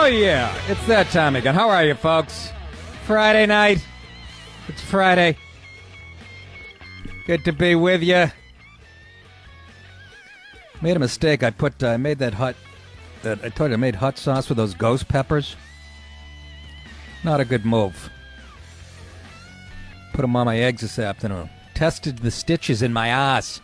Oh, yeah, it's that time again. How are you, folks? Friday night. It's Friday. Good to be with you. Made a mistake. I made that hot, I told you I made hot sauce with those ghost peppers. Not a good move. Put them on my eggs this afternoon. Tested the stitches in my ass.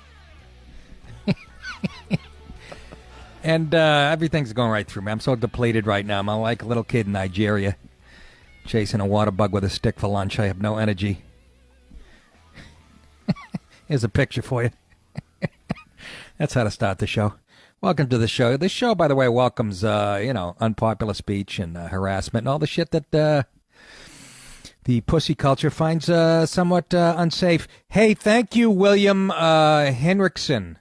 And everything's going right through me. I'm so depleted right now. I'm like a little kid in Nigeria chasing a water bug with a stick for lunch. I have no energy. Here's a picture for you. That's how to start the show. Welcome to the show. This show, by the way, welcomes, unpopular speech and harassment and all the shit that the pussy culture finds somewhat unsafe. Hey, thank you, William Henriksen,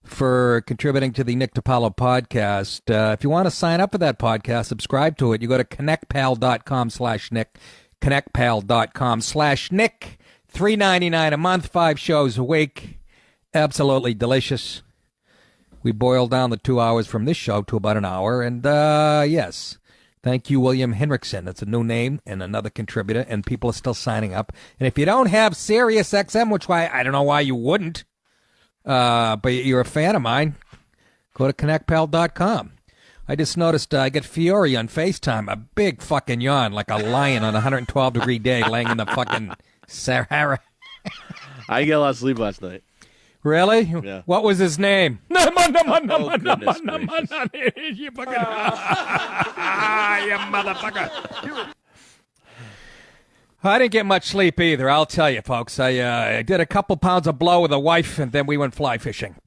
for contributing to the Nick Paolo podcast. If you want to sign up for that podcast, subscribe to it. You go to connectpal.com/Nick, connectpal.com/Nick, $3.99 a month, 5 shows a week. Absolutely delicious. We boil down the 2 hours from this show to about an hour. And, yes, thank you, William Henriksen. That's a new name and another contributor, and people are still signing up. And if you don't have Sirius XM, which I don't know why you wouldn't, but you're a fan of mine, go to connectpal.com. I just noticed I get Fiore on FaceTime, a big fucking yawn like a lion on a 112-degree day laying in the fucking Sahara. I get a lot of sleep last night. Really? Yeah. What was his name? You fucking... you motherfucker. I didn't get much sleep either, I'll tell you, folks. I did a couple pounds of blow with a wife, and then we went fly fishing.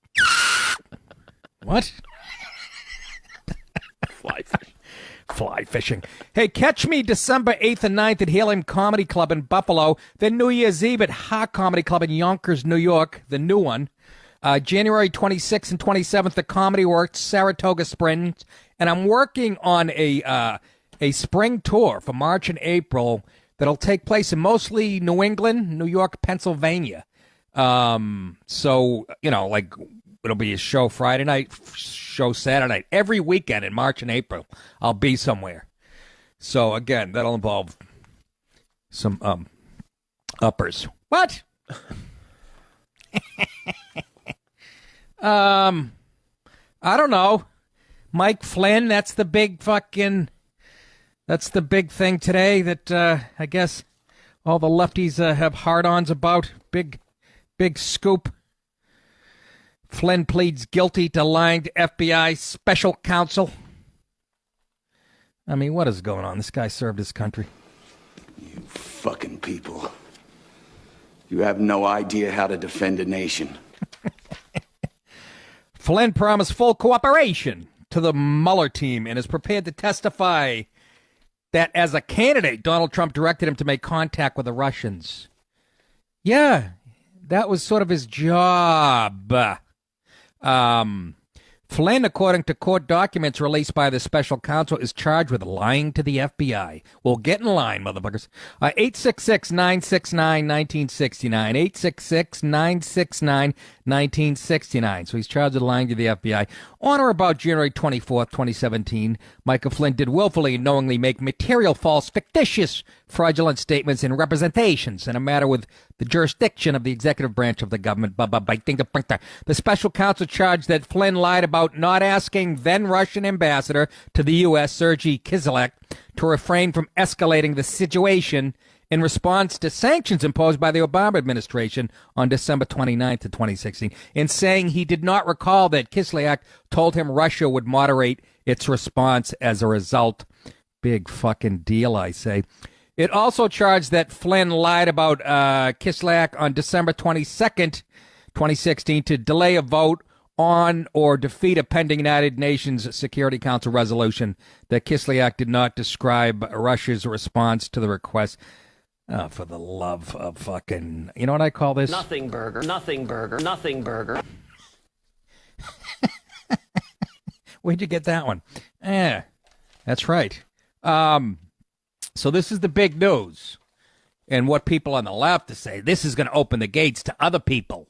What? Fly fishing. Hey, catch me December 8th and 9th at Helium Comedy Club in Buffalo, then New Year's Eve at Ha Comedy Club in Yonkers, New York, the new one. January 26th and 27th at Comedy Works, Saratoga Springs. And I'm working on a spring tour for March and April that'll take place in mostly New England, New York, Pennsylvania. So, it'll be a show Friday night, show Saturday night. Every weekend in March and April, I'll be somewhere. So, again, that'll involve some uppers. What? I don't know. Mike Flynn, that's the big thing today that I guess all the lefties have hard-ons about. Big scoop. Flynn pleads guilty to lying to FBI special counsel. I mean, what is going on? This guy served his country. You fucking people. You have no idea how to defend a nation. Flynn promised full cooperation to the Mueller team and is prepared to testify that as a candidate, Donald Trump directed him to make contact with the Russians. Yeah, that was sort of his job. Flynn, according to court documents released by the special counsel, is charged with lying to the FBI. Well, get in line, motherfuckers. 866-969-1969. 866-969-1969. So he's charged with lying to the FBI. On or about January 24th, 2017, Michael Flynn did willfully and knowingly make material false, fictitious, fraudulent statements and representations in a matter with the jurisdiction of the executive branch of the government. The special counsel charged that Flynn lied about not asking then-Russian ambassador to the U.S., Sergei Kislyak, to refrain from escalating the situation in response to sanctions imposed by the Obama administration on December 29th of 2016, in saying he did not recall that Kislyak told him Russia would moderate its response as a result. Big fucking deal, I say. It also charged that Flynn lied about Kislyak on December 22nd, 2016, to delay a vote on or defeat a pending United Nations Security Council resolution that Kislyak did not describe Russia's response to the request. Oh, for the love of fucking... You know what I call this? Nothing burger. Where'd you get that one? That's right. So this is the big news. And what people on the left to say, this is going to open the gates to other people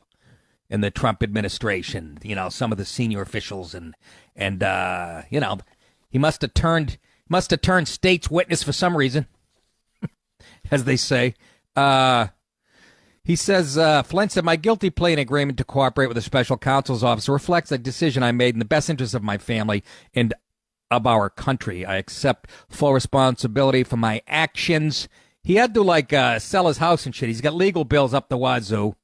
in the Trump administration. You know, some of the senior officials and he must have turned Must have turned state's witness for some reason, as they say. He says, Flynn said, my guilty plea and agreement to cooperate with the special counsel's office reflects a decision I made in the best interest of my family and of our country. I accept full responsibility for my actions. He had to, sell his house and shit. He's got legal bills up the wazoo.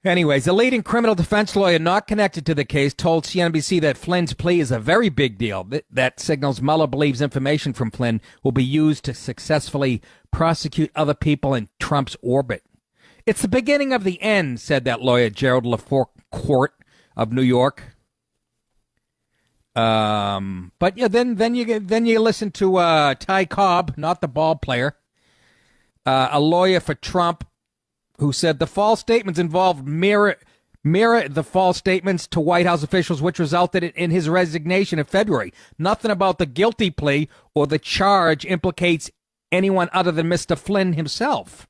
Anyways, a leading criminal defense lawyer not connected to the case told CNBC that Flynn's plea is a very big deal. That signals Mueller believes information from Flynn will be used to successfully prosecute other people in Trump's orbit. It's the beginning of the end, said that lawyer, Gerald LaFourcourt of New York. But yeah, then you listen to Ty Cobb, not the ball player, a lawyer for Trump, who said the false statements involved mirror the false statements to White House officials, which resulted in his resignation in February. Nothing about the guilty plea or the charge implicates anyone other than Mr. Flynn himself.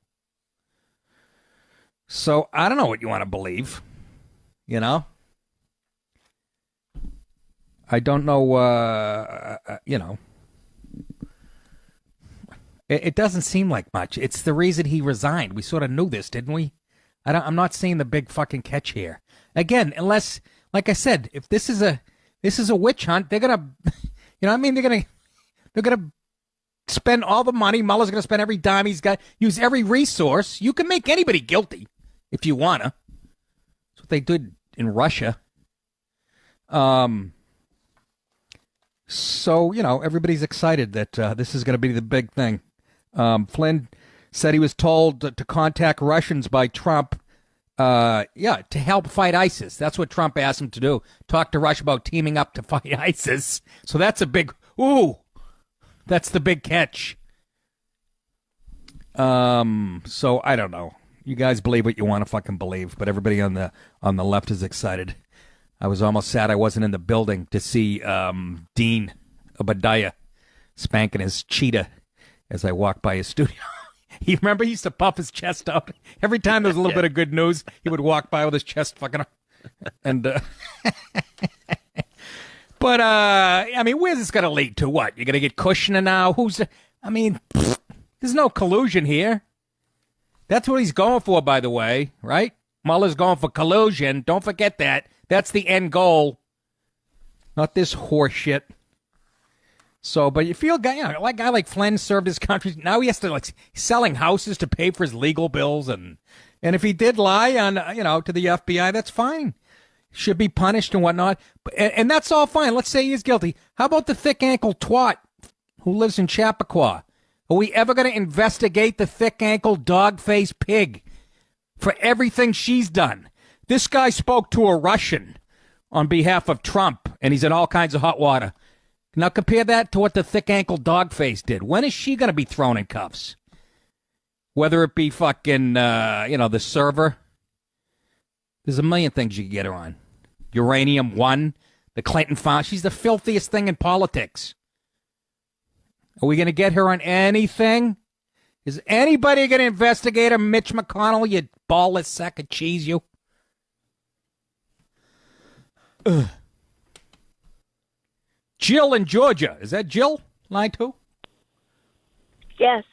So I don't know what you want to believe, you know? I don't know, It doesn't seem like much. It's the reason he resigned. We sort of knew this, didn't we? I'm not seeing the big fucking catch here. Again, unless, like I said, if this is a witch hunt, they're gonna, they're gonna spend all the money. Mueller's gonna spend every dime he's got, use every resource. You can make anybody guilty if you wanna. That's what they did in Russia. So everybody's excited that this is gonna be the big thing. Flynn said he was told to contact Russians by Trump, to help fight ISIS. That's what Trump asked him to do. Talk to Russia about teaming up to fight ISIS. So that's that's the big catch. So I don't know. You guys believe what you want to fucking believe, but everybody on the left is excited. I was almost sad I wasn't in the building to see Dean Obadiah spanking his cheetah as I walked by his studio. He used to puff his chest out. Every time there was a little bit of good news, he would walk by with his chest fucking up. And, but, where's this going to lead to? What? You're going to get Kushner now? There's no collusion here. That's what he's going for, by the way, right? Mueller's going for collusion. Don't forget that. That's the end goal. Not this horse shit. So, but you feel, a guy like Flynn served his country. Now he has to selling houses to pay for his legal bills, and if he did lie on, to the FBI, that's fine. Should be punished and whatnot. And that's all fine. Let's say he is guilty. How about the thick ankle twat who lives in Chappaqua? Are we ever going to investigate the thick ankle dog-faced pig for everything she's done? This guy spoke to a Russian on behalf of Trump, and he's in all kinds of hot water. Now compare that to what the thick-ankle dog-face did. When is she going to be thrown in cuffs? Whether it be fucking, the server. There's a million things you can get her on. Uranium One, the Clinton Found. She's the filthiest thing in politics. Are we going to get her on anything? Is anybody going to investigate her? Mitch McConnell, you ballless sack of cheese, you. Ugh. Jill in Georgia. Is that Jill? Line 2? Yes.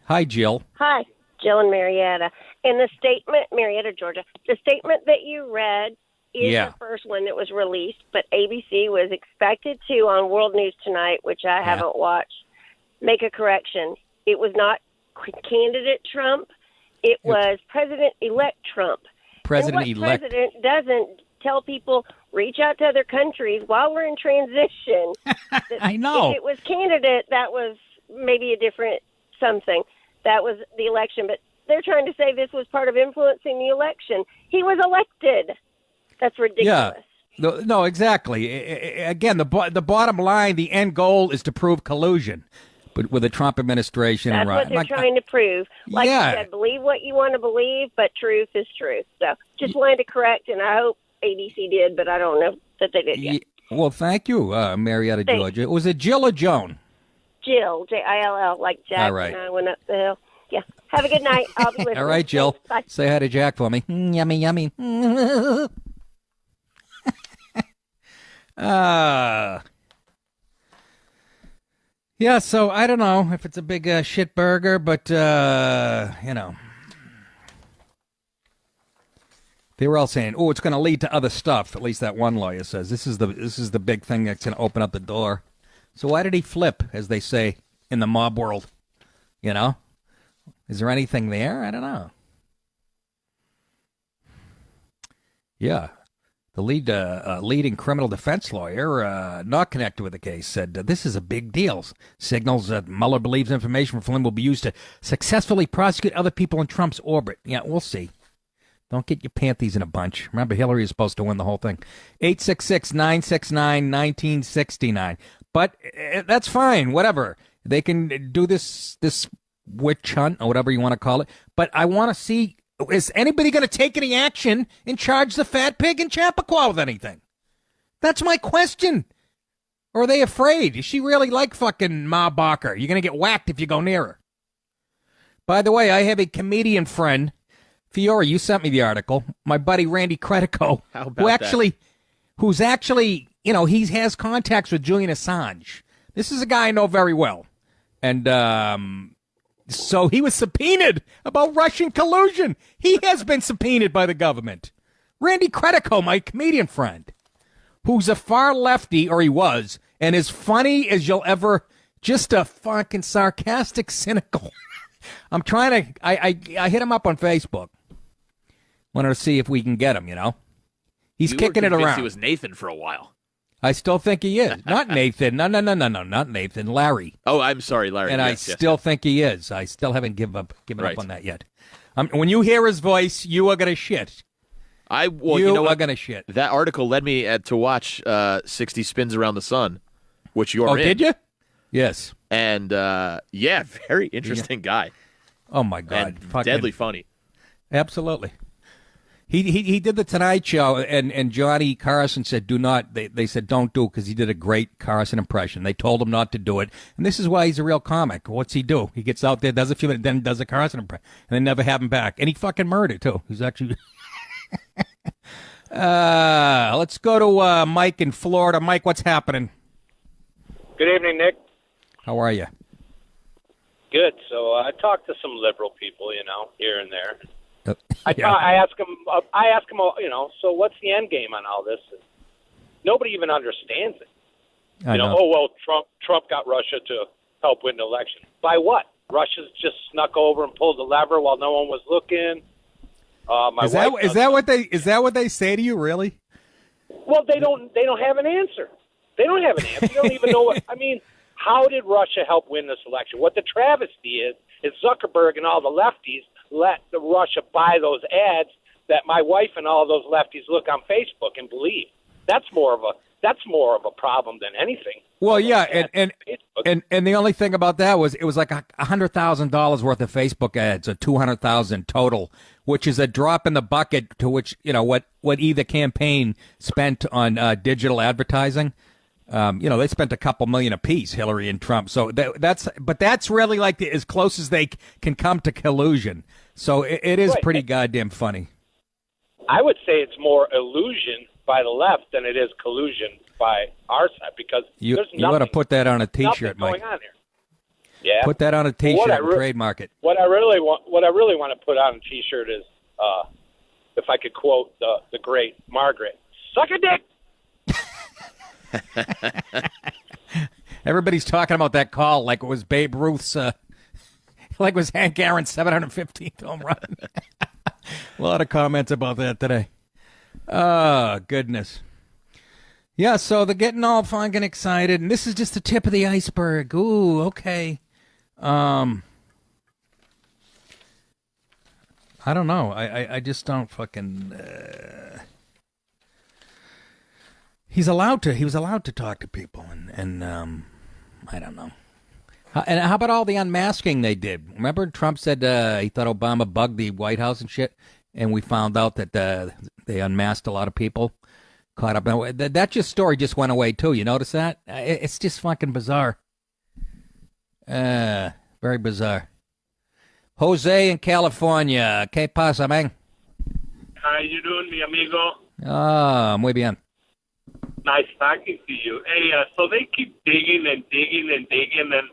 Hi, Jill. Hi, Jill in Marietta. And the statement, Marietta, Georgia, the statement that you read is the first one that was released, but ABC was expected to, on World News Tonight, which I haven't watched, make a correction. It was not candidate Trump. It was President-elect Trump. President-elect. And what president doesn't tell people, reach out to other countries while we're in transition? I know. If it was candidate, that was maybe a different something. That was the election. But they're trying to say this was part of influencing the election. He was elected. That's ridiculous. Yeah. No, exactly. Again, the bottom line, the end goal is to prove collusion. But with the Trump administration, that's what they're trying to prove. Like you said, believe what you want to believe, but truth is truth. So just wanted to correct, and I hope ABC did, but I don't know that they did yet. Well, thank you, Marietta, Georgia. Was it Jill or Joan? Jill, Jill, like Jack. All right. And I went up the hill. Yeah. Have a good night. I'll be listening. All right, Jill. Thanks. Bye. Say hi to Jack for me. Yummy, yummy. Yeah, so I don't know if it's a big shit burger, but, you know. They were all saying, oh, it's going to lead to other stuff. At least that one lawyer says. This is the big thing that's going to open up the door. So why did he flip, as they say in the mob world? You know? Is there anything there? I don't know. Yeah. The leading criminal defense lawyer, not connected with the case, said, this is a big deal. Signals that Mueller believes information from Flynn will be used to successfully prosecute other people in Trump's orbit. Yeah, we'll see. Don't get your panties in a bunch. Remember, Hillary is supposed to win the whole thing. 866-969-1969. But that's fine, whatever. They can do this witch hunt, or whatever you want to call it. But I want to see, is anybody going to take any action and charge the fat pig in Chappaqua with anything? That's my question. Or are they afraid? Is she really like fucking Ma Barker? You're going to get whacked if you go near her. By the way, I have a comedian friend. Fiore, you sent me the article. My buddy Randy Credico, who's actually, you know, he has contacts with Julian Assange. This is a guy I know very well. And so he was subpoenaed about Russian collusion. He has been subpoenaed by the government. Randy Credico, my comedian friend, who's a far lefty, or he was, and as funny as you'll ever, just a fucking sarcastic, cynical. I'm trying to, I hit him up on Facebook. Wanted to see if we can get him, you know. He's kicking it around. He was Nathan for a while. I still think he is. Not Nathan. No, not Nathan. Larry. Oh, I'm sorry, Larry. And yes, I still think he is. I still haven't given up on that yet. When you hear his voice, you are going to shit. You know what? Going to shit. That article led me to watch 60 Spins Around the Sun, which you're in. Oh, did you? Yes. And, yeah, very interesting guy. Oh, my God. And deadly funny. Absolutely. He did the Tonight Show, and Johnny Carson said, do not, they said don't do it because he did a great Carson impression. They told him not to do it, and this is why he's a real comic. What's he do? He gets out there, does a few minutes, then does a Carson impression, and then never have him back. And he fucking murdered, too. He's actually... let's go to Mike in Florida. Mike, what's happening? Good evening, Nick. How are you? Good. So I talked to some liberal people, you know, here and there. Yeah. I ask them, you know, so what's the end game on all this? And nobody even understands it. I know. Oh well, Trump got Russia to help win the election. By what? Russia's just snuck over and pulled the lever while no one was looking. Is that what they say to you? Really? Well, they don't have an answer. They don't have an answer. You don't even know what. I mean, how did Russia help win this election? What the travesty is Zuckerberg and all the lefties let the Russia buy those ads that my wife and all those lefties look on Facebook and believe. That's more of a problem than anything. Well, yeah, and the only thing about that was it was like $100,000 worth of Facebook ads, or $200,000 total, which is a drop in the bucket to which, you know, what either campaign spent on digital advertising. You know, they spent a couple million apiece, Hillary and Trump. So that's really like as close as they can come to collusion. So it is pretty goddamn funny. I would say it's more illusion by the left than it is collusion by our side, because you ought to put that on a T-shirt, Mike. Going on here. Yeah, put that on a T-shirt and trademark it. What I really want to put on a T-shirt is, if I could quote the great Margaret, "Suck a dick." Everybody's talking about that call like it was Babe Ruth's, like it was Hank Aaron's 715th home run. A lot of comments about that today. Oh, goodness. Yeah, so they're getting all fucking excited, and this is just the tip of the iceberg. Ooh, okay. I don't know. I just don't fucking... He was allowed to talk to people, and I don't know. And how about all the unmasking they did? Remember Trump said he thought Obama bugged the White House and shit, and we found out that they unmasked a lot of people. Caught up. That story just went away, too. You notice that? It's just fucking bizarre. Very bizarre. Jose in California. ¿Qué pasa, man? How you doing, mi amigo? Muy bien. Nice talking to you. Hey, so they keep digging and digging and digging, and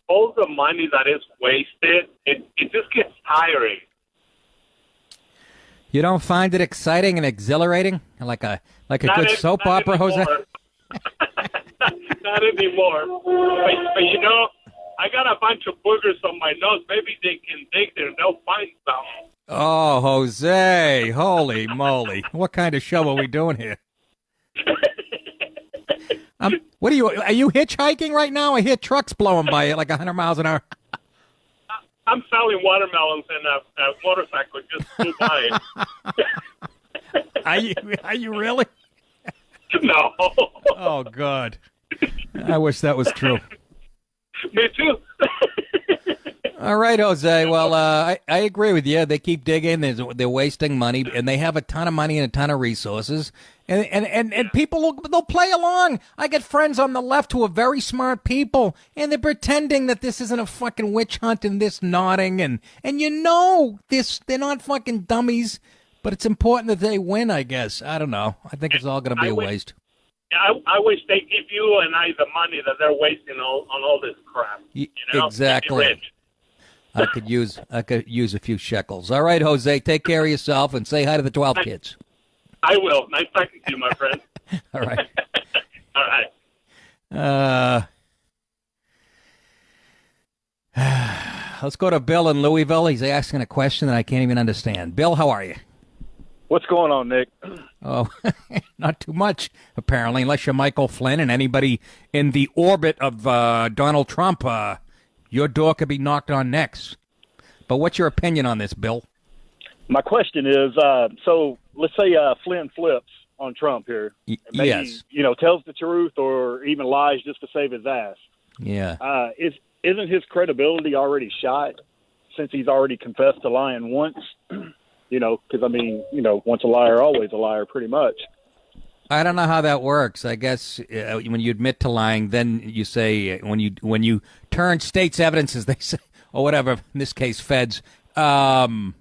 all the money that is wasted, it just gets tiring. You don't find it exciting and exhilarating, like a good soap opera, Jose? Not anymore. But you know, I got a bunch of boogers on my nose. Maybe they can dig there and they'll find some. Oh, Jose, holy moly! What kind of show are we doing here? What are you hitchhiking right now? I hear trucks blowing by at like 100 miles an hour. I'm selling watermelons and a motorcycle just flew by. Are you really? No. Oh, God. I wish that was true. Me too. All right, Jose. Well, I agree with you. They keep digging. They're wasting money, and they have a ton of money and a ton of resources. And people, they'll play along. I get friends on the left who are very smart people, and they're pretending that this isn't a fucking witch hunt and this nodding. And you know this, they're not fucking dummies, but it's important that they win, I guess. I don't know. I think it's all going to be a waste. I wish they give you and I the money that they're wasting on all this crap. You know? Exactly. I could use a few shekels. All right, Jose, take care of yourself and say hi to the 12 kids. I will. Nice talking to you, my friend. All right. All right. Let's go to Bill in Louisville. He's asking a question that I can't even understand. Bill, how are you? What's going on, Nick? Oh, not too much, apparently, unless you're Michael Flynn and anybody in the orbit of Donald Trump. Your door could be knocked on next. But what's your opinion on this, Bill? My question is, so let's say Flynn flips on Trump here. Maybe, yes. Tells the truth or even lies just to save his ass. Yeah. Isn't his credibility already shot since he's already confessed to lying once? Because, once a liar, always a liar, pretty much. I don't know how that works. I guess when you admit to lying, then you say when you turn state's evidence, as they say, or whatever, in this case, feds, then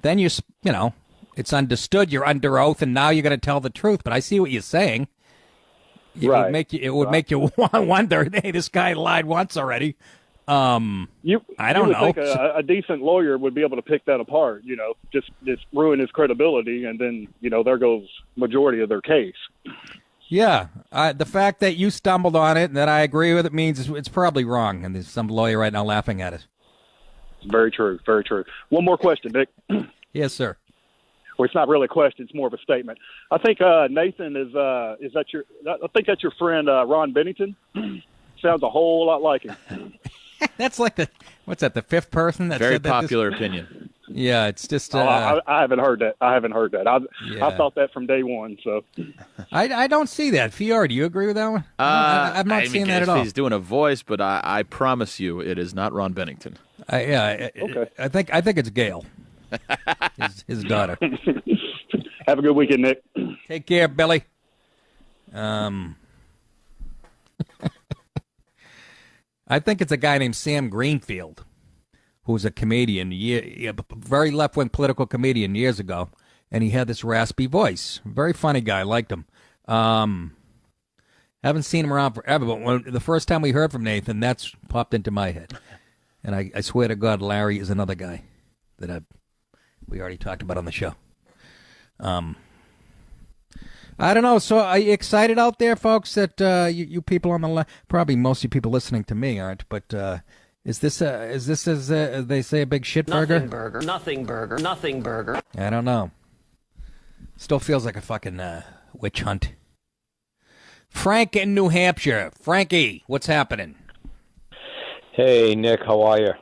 it's understood. You're under oath, and now you're going to tell the truth. But I see what you're saying. It would make you wonder. Hey, this guy lied once already. I don't know. Think a decent lawyer would be able to pick that apart. Just ruin his credibility, and then there goes majority of their case. Yeah, the fact that you stumbled on it and that I agree with it means it's probably wrong, and there's some lawyer right now laughing at it. Very true. Very true. One more question, Nick. Yes, sir. Well, it's not really a question; it's more of a statement. I think Nathan is that your? I think that's your friend Ron Bennington. Sounds a whole lot like him. That's like the fifth person that very said that popular opinion. Yeah, it's just. I haven't heard that. I thought that from day one. So I don't see that. Fiore, do you agree with that one? I've not seen that at all. He's doing a voice, but I promise you, it is not Ron Bennington. Okay. I think it's Gail, his daughter. Have a good weekend, Nick. Take care, Billy. I think it's a guy named Sam Greenfield, who was a comedian, very left-wing political comedian years ago, and he had this raspy voice. Very funny guy, liked him. Haven't seen him around forever, but the first time we heard from Nathan, that's popped into my head. And I swear to God, Larry is another guy that we already talked about on the show. I don't know. So are you excited out there, folks, that you people on the left, probably most of you people listening to me aren't, but is this as they say, a big shit burger? Nothing burger. I don't know. Still feels like a fucking witch hunt. Frank in New Hampshire. Frankie, what's happening? Hey, Nick, how are you?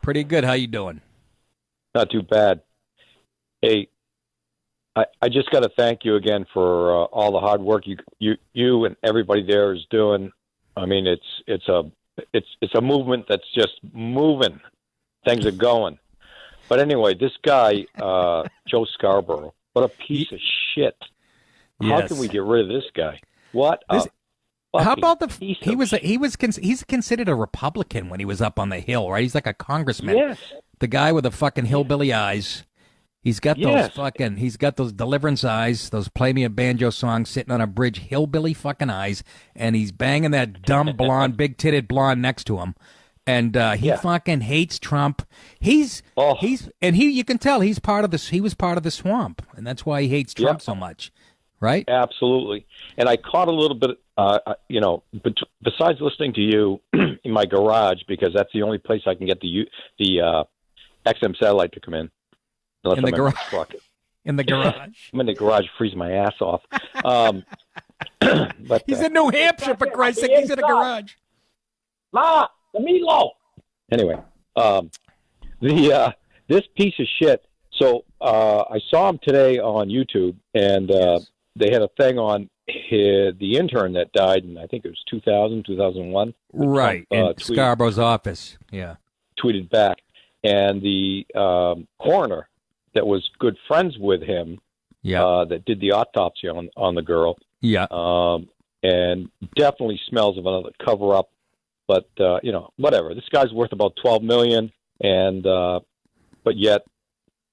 Pretty good. How you doing? Not too bad. Hey, I just got to thank you again for all the hard work you and everybody there is doing. I mean, it's a movement that's just moving. Things are going. But anyway, this guy, Joe Scarborough, what a piece of shit. How can we get rid of this guy? What? How about he's considered a Republican when he was up on the Hill, right? He's like a congressman. Yes. The guy with the fucking hillbilly eyes. He's got he's got those Deliverance eyes, those Play Me a Banjo songs sitting on a bridge, hillbilly fucking eyes, and he's banging that dumb blonde, big-titted blonde next to him. And he fucking hates Trump. You can tell he was part of the swamp, and that's why he hates Trump so much, right? Absolutely. And I caught a little bit, besides listening to you in my garage, because that's the only place I can get the XM satellite to come in. In the garage. In the garage. I'm in the garage, freeze my ass off. But he's in New Hampshire, for Christ's sake. He's in a garage. Ma, the meatloaf. Anyway, this piece of shit. So I saw him today on YouTube, and they had a thing on the intern that died in, I think it was 2001. Right, in Scarborough's office. Yeah. Tweeted back. And the coroner that was good friends with him, that did the autopsy on the girl, and definitely smells of another cover-up. But whatever. This guy's worth about $12 million, and but yet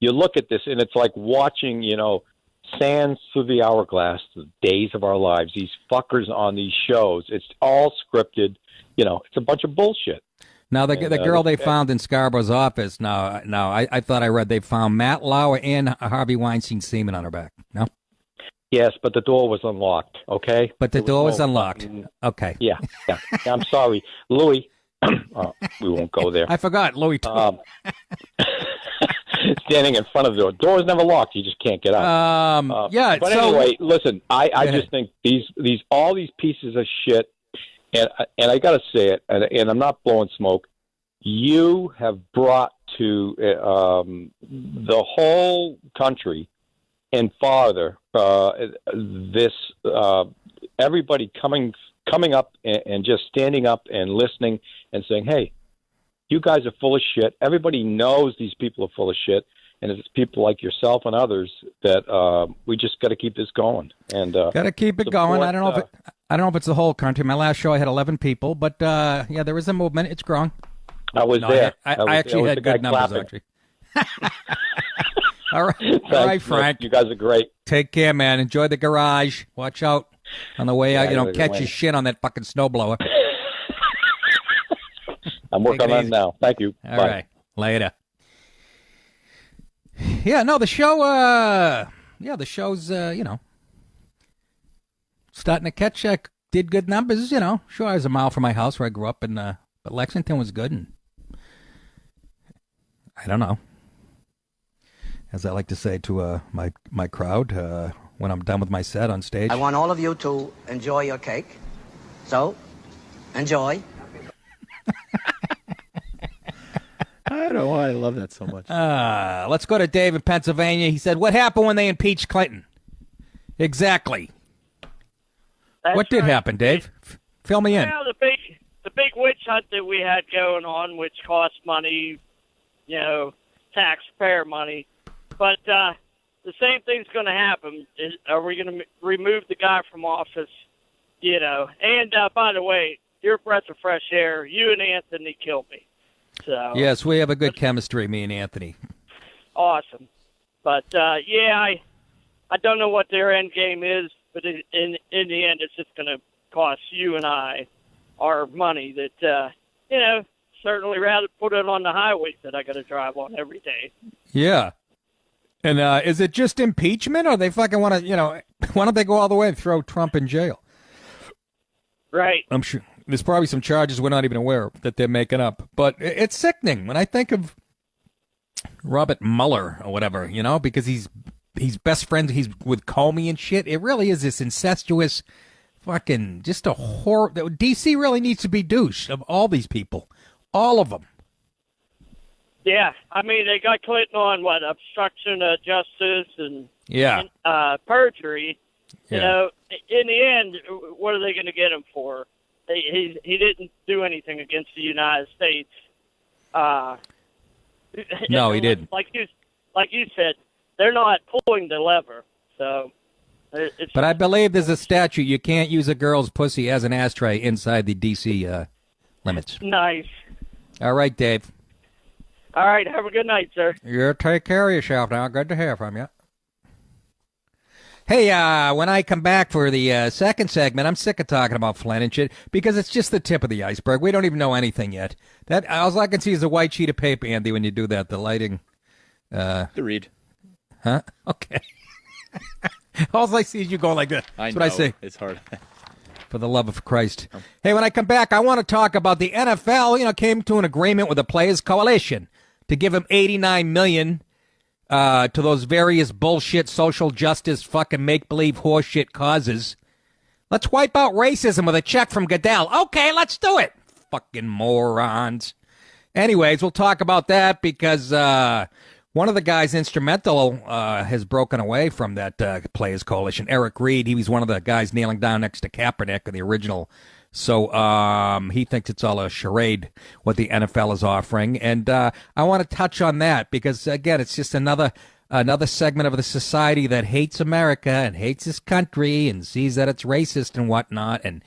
you look at this, and it's like watching, sands through the hourglass, the days of our lives. These fuckers on these shows. It's all scripted. It's a bunch of bullshit. Now, the girl they found in Scarborough's office, I thought I read they found Matt Lauer and Harvey Weinstein semen on her back. No? Yes, but the door was unlocked, okay? But the door was unlocked. Okay. Yeah. I'm sorry. Louis, we won't go there. I forgot. Louis, too. Standing in front of the door. Door is never locked. You just can't get out. But anyway, listen, I just think all these pieces of shit, and I got to say it, and I'm not blowing smoke, you have brought to the whole country and farther this everybody coming up and just standing up and listening and saying, hey, you guys are full of shit. Everybody knows these people are full of shit. And it's people like yourself and others that we just got to keep this going. And got to keep it going. I don't know if it's the whole country. My last show I had 11 people, but there is a movement. It's growing. I was there. I actually had good numbers. Actually. All right, Frank. You guys are great. Take care, man. Enjoy the garage. Watch out on the way out. You don't catch your shit on that fucking snowblower. I'm working on it now. Thank you. All right. Later. Yeah, no, the show, the show's, starting to catch, did good numbers, Sure, I was a mile from my house where I grew up, but Lexington was good, and I don't know. As I like to say to my crowd when I'm done with my set on stage. I want all of you to enjoy your cake. So, enjoy. I don't know why I love that so much. Let's go to Dave in Pennsylvania. He said, what happened when they impeached Clinton? Exactly. What did happen, Dave? Fill me in. Well, the big witch hunt that we had going on, which cost money, taxpayer money. But the same thing's going to happen. Are we going to remove the guy from office? And by the way, you're a breath of fresh air. You and Anthony killed me. So, yes, we have a good chemistry, me and Anthony. Awesome. But, I don't know what their end game is, but in the end, it's just going to cost you and I our money that, certainly rather put it on the highways that I got to drive on every day. Yeah. And is it just impeachment, or they fucking want to, why don't they go all the way and throw Trump in jail? Right. I'm sure. There's probably some charges we're not even aware of that they're making up. But it's sickening when I think of Robert Mueller or whatever, because he's best friends. He's with Comey and shit. It really is this incestuous fucking just a horror. D.C. really needs to be douche of all these people. All of them. Yeah. I mean, they got Clinton on, obstruction of justice and perjury. Yeah. In the end, what are they going to get him for? He didn't do anything against the United States. No, he didn't. Like you said, they're not pulling the lever. So, but I believe there's a statute. You can't use a girl's pussy as an ashtray inside the D.C. Limits. Nice. All right, Dave. All right. Have a good night, sir. You take care of yourself now. Good to hear from you. Hey, when I come back for the second segment, I'm sick of talking about Flynn and shit because it's just the tip of the iceberg. We don't even know anything yet. That all I can see is a white sheet of paper, Andy, when you do that. The lighting. To read. Huh? Okay. All I see is you go like that. That's what I say. It's hard. For the love of Christ. Hey, when I come back, I want to talk about the NFL, came to an agreement with the Players Coalition to give him $89 million to those various bullshit social justice fucking make-believe horseshit causes. Let's wipe out racism with a check from Goodell. Okay, let's do it. Fucking morons. Anyways, we'll talk about that because one of the guys instrumental has broken away from that Players Coalition. Eric Reed, he was one of the guys kneeling down next to Kaepernick in the original. So he thinks it's all a charade what the NFL is offering. And I want to touch on that because, again, it's just another segment of the society that hates America and hates this country and sees that it's racist and whatnot. And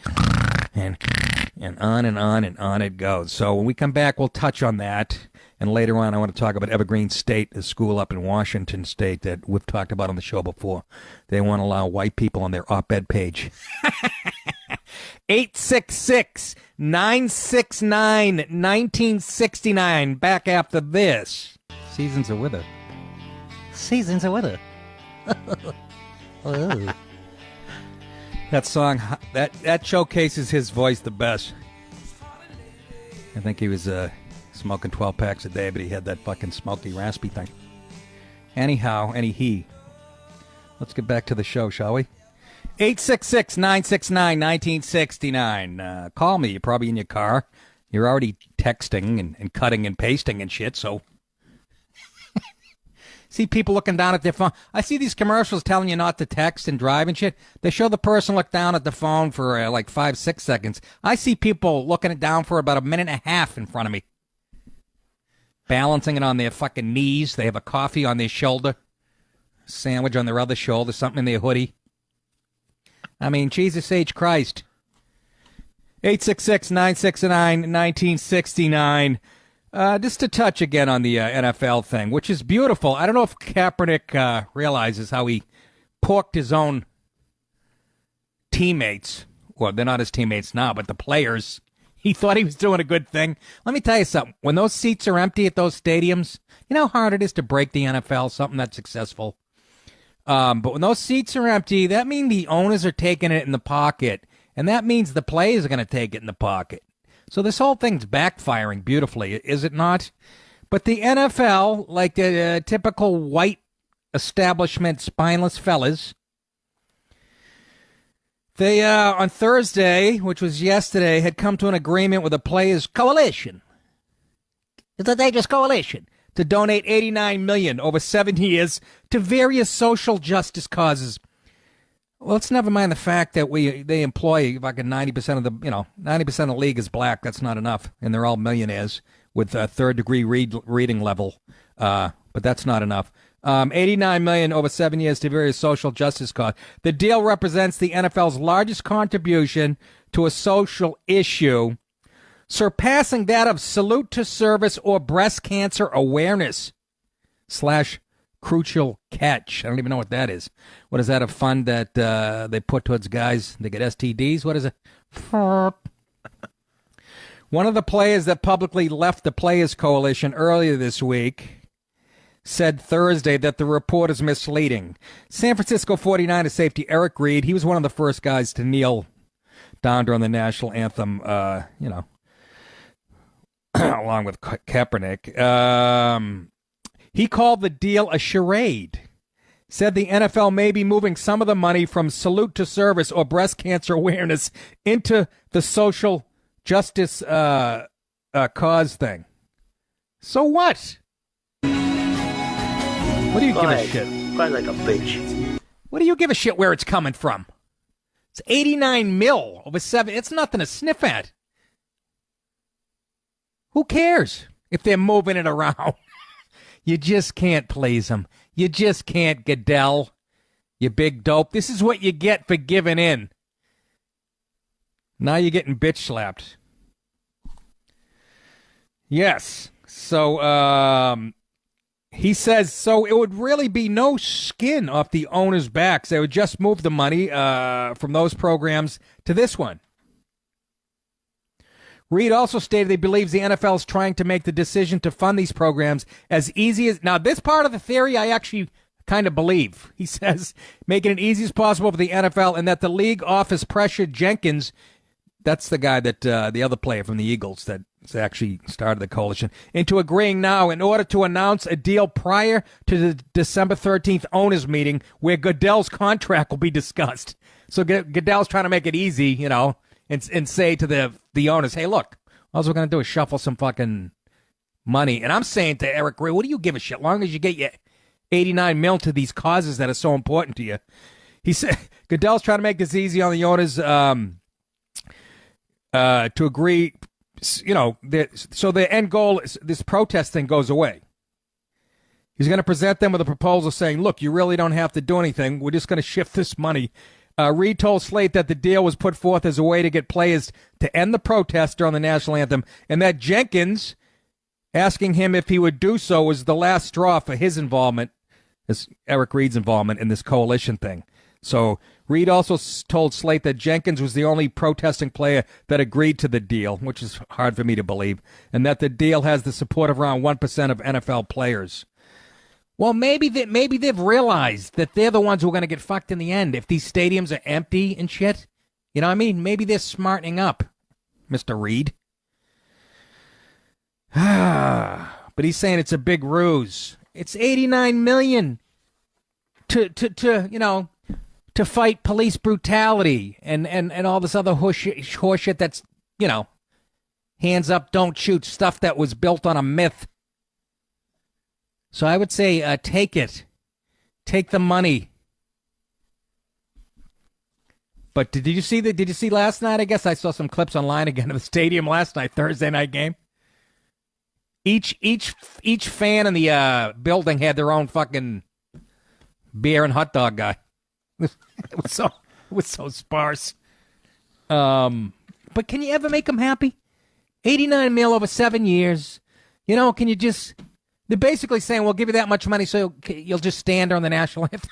on and on and on it goes. So when we come back, we'll touch on that. And later on, I want to talk about Evergreen State, the school up in Washington State that we've talked about on the show before. They want to allow white people on their op-ed page. 866-969-1969. Back after this. Seasons are with her. Seasons are with her. Oh. That song, that showcases his voice the best. I think he was smoking 12 packs a day, but he had that fucking smoky, raspy thing. Anyhow, let's get back to the show, shall we? 866-969-1969. Call me. You're probably in your car. You're already texting and cutting and pasting and shit, so... See people looking down at their phone. I see these commercials telling you not to text and drive and shit. They show the person look down at the phone for like 5-6 seconds. I see people looking it down for about a minute and a half in front of me. Balancing it on their fucking knees. They have a coffee on their shoulder. Sandwich on their other shoulder. Something in their hoodie. I mean, Jesus H. Christ. 866-969-1969. Just to touch again on the NFL thing, which is beautiful. I don't know if Kaepernick realizes how he porked his own teammates. Well, they're not his teammates now, but the players. He thought he was doing a good thing. Let me tell you something. When those seats are empty at those stadiums, you know how hard it is to break the NFL, something that's successful. But when those seats are empty, that means the owners are taking it in the pocket, and that means the players are going to take it in the pocket. So this whole thing's backfiring beautifully, is it not? But the NFL, like the typical white establishment spineless fellas, they, on Thursday, which was yesterday, had come to an agreement with the Players Coalition. It's a dangerous coalition to donate $89 million over 7 years to various social justice causes. Well, let's never mind the fact that they employ fucking 90% of the 90% of the league is black. That's not enough, and they're all millionaires with a third-degree reading level. But that's not enough. $89 million over 7 years to various social justice causes. The deal represents the NFL's largest contribution to a social issue, surpassing that of salute to service or breast cancer awareness / crucial catch. I don't even know what that is. What is that, a fund that they put towards guys that get STDs? What is it? One of the players that publicly left the Players Coalition earlier this week said Thursday that the report is misleading. San Francisco 49ers safety Eric Reed, he was one of the first guys to kneel down during the national anthem, along with Kaepernick. He called the deal a charade, said the NFL may be moving some of the money from salute to service or breast cancer awareness into the social justice cause thing. So what? What do you give a shit? Quite like a bitch. What do you give a shit where it's coming from? It's 89 mil over 7. It's nothing to sniff at. Who cares if they're moving it around? You just can't please them. You just can't, Goodell. You big dope. This is what you get for giving in. Now you're getting bitch slapped. Yes. So he says, so it would really be no skin off the owners' backs. They would just move the money from those programs to this one. Reed also stated he believes the NFL is trying to make the decision to fund these programs as easy as... Now, this part of the theory I actually kind of believe. He says, making it easy as possible for the NFL, and that the league office pressured Jenkins, that's the guy that, the other player from the Eagles that actually started the coalition, into agreeing now in order to announce a deal prior to the December 13th owners meeting where Goodell's contract will be discussed. So Goodell's trying to make it easy, you know, and say to the owners, hey, look, all we're going to do is shuffle some fucking money. And I'm saying to Eric Reed, what do you give a shit? As long as you get your $89 million to these causes that are so important to you. He said Goodell's trying to make this easy on the owners to agree, you know, so the end goal is this protest thing goes away. He's going to present them with a proposal saying, look, you really don't have to do anything. We're just going to shift this money. Reed told Slate that the deal was put forth as a way to get players to end the protest during the national anthem, and that Jenkins asking him if he would do so was the last straw for his involvement, as Eric Reed's involvement in this coalition thing. So Reed also told Slate that Jenkins was the only protesting player that agreed to the deal, which is hard for me to believe, and that the deal has the support of around 1% of NFL players. Well, maybe they've realized that they're the ones who are going to get fucked in the end if these stadiums are empty and shit. You know what I mean? Maybe they're smartening up, Mr. Reed. But he's saying it's a big ruse. It's $89 million to you know, to fight police brutality and all this other horseshit that's, you know, hands up, don't shoot, stuff that was built on a myth. So I would say take it. Take the money. But did you see last night? I guess I saw some clips online again of the stadium last night, Thursday night game. Each fan in the building had their own fucking beer and hot dog guy. It was so sparse. But can you ever make them happy? $89 million over 7 years. You know, can you just... They're basically saying, we'll give you that much money so you'll just stand on the national anthem.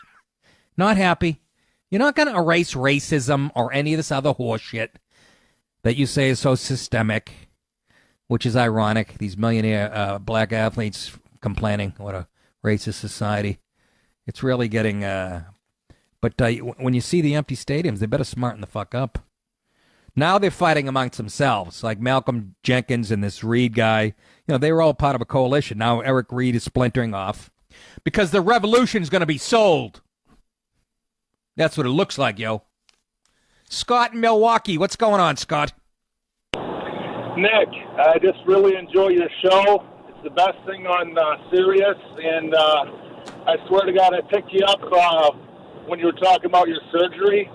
Not happy. You're not going to erase racism or any of this other horseshit that you say is so systemic, which is ironic. These millionaire black athletes complaining, what a racist society. It's really getting... But when you see the empty stadiums, they better smarten the fuck up. Now they're fighting amongst themselves, like Malcolm Jenkins and this Reed guy. You know, they were all part of a coalition. Now Eric Reed is splintering off because the revolution is going to be sold. That's what it looks like, yo. Scott in Milwaukee. What's going on, Scott? Nick, I just really enjoy your show. It's the best thing on Sirius, and I swear to God, I picked you up when you were talking about your surgery.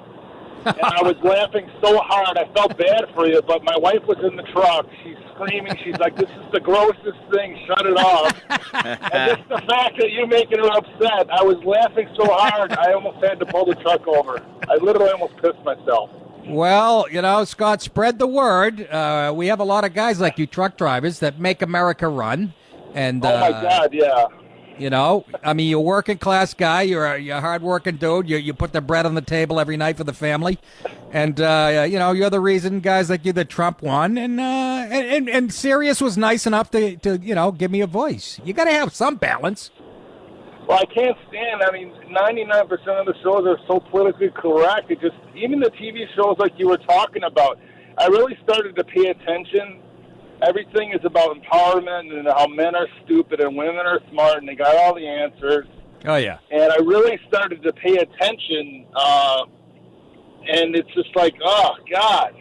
And I was laughing so hard, I felt bad for you, but my wife was in the truck. She's screaming. She's like, this is the grossest thing. Shut it off. And just the fact that you're making her upset, I was laughing so hard, I almost had to pull the truck over. I literally almost pissed myself. Well, you know, Scott, spread the word. We have a lot of guys like you truck drivers that make America run. And oh, my God, yeah. You know, I mean, you're a working class guy. You're a hard-working dude. You put the bread on the table every night for the family. And, you know, you're the reason guys like you that Trump won. And Sirius was nice enough to, you know, give me a voice. You got to have some balance. Well, I can't stand, I mean, 99% of the shows are so politically correct. It just, even the TV shows like you were talking about, I really started to pay attention. Everything is about empowerment and how men are stupid and women are smart and they got all the answers. Oh, yeah. And I really started to pay attention, and it's just like, oh, God.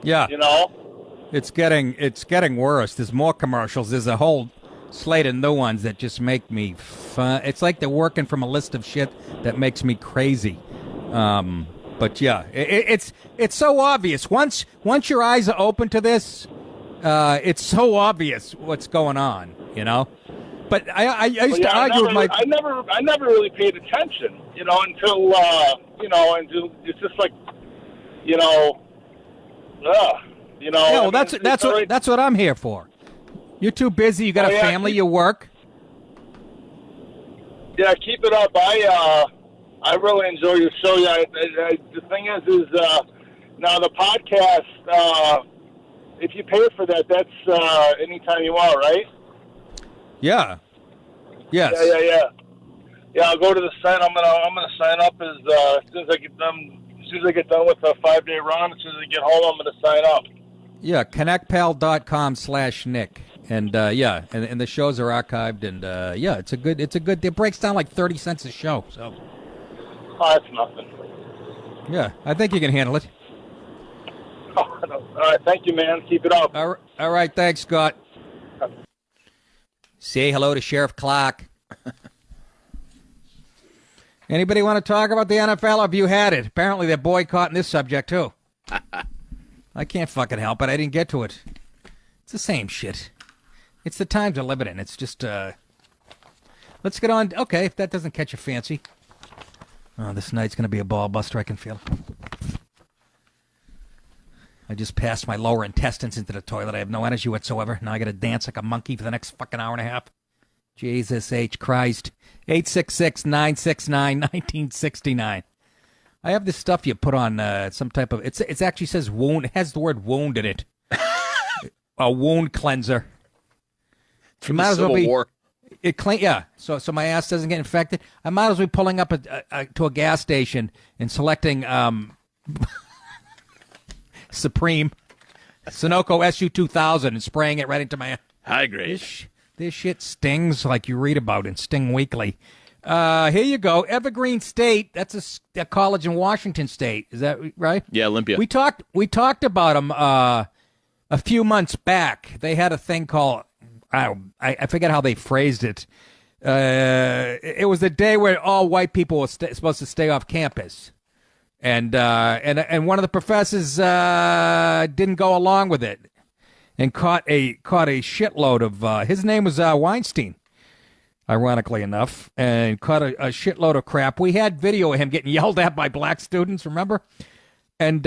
Yeah. You know? It's getting worse. There's more commercials. There's a whole slate of new ones that just make me fun. It's like they're working from a list of shit that makes me crazy. But, yeah, it's so obvious. Once your eyes are open to this... it's so obvious what's going on, you know. But I used to argue with my. I never really paid attention, you know, until you know, and it's just like, you know, you know. Yeah, well, that's what I'm here for. You're too busy. You got a family. You work. Yeah, keep it up. I really enjoy your show. Yeah, the thing is now the podcast. If you pay for that, that's anytime you want, right? Yeah. Yes. Yeah. Yeah, I'll go to the site. I'm gonna sign up as soon as I get done. As soon as I get done with the 5-day run, as soon as I get home, I'm gonna sign up. Yeah, connectpal.com/Nick. And and the shows are archived, and it's a good. It breaks down like 30 cents a show. So. Oh, that's nothing. Yeah, I think you can handle it. Oh, no. All right, thank you, man. Keep it up. All right, thanks, Scott. Say hello to Sheriff Clark. Anybody want to talk about the NFL? Have you had it? Apparently they're boycotting this subject, too. I can't fucking help it. I didn't get to it. It's the same shit. It's the times we're living in. It's just, let's get on. Okay, if that doesn't catch your fancy. Oh, this night's going to be a ball buster, I can feel. I just passed my lower intestines into the toilet. I have no energy whatsoever. Now I got to dance like a monkey for the next fucking hour and a half. Jesus H. Christ. 866-969-1969. I have this stuff you put on some type of... It actually says wound. It has the word wound in it. A wound cleanser. From the Civil War. So my ass doesn't get infected. I might as well be pulling up to a gas station and selecting Supreme Sunoco SU-2000 and spraying it right into my... High grade. This shit stings like you read about in Sting Weekly. Here you go. Evergreen State. That's a college in Washington State. Is that right? Yeah, Olympia. We talked about them a few months back. They had a thing called... I forget how they phrased it. It was the day where all white people were supposed to stay off campus. And one of the professors didn't go along with it. And caught a shitload of his name was Weinstein, ironically enough, and caught a shitload of crap. We had video of him getting yelled at by black students, remember? And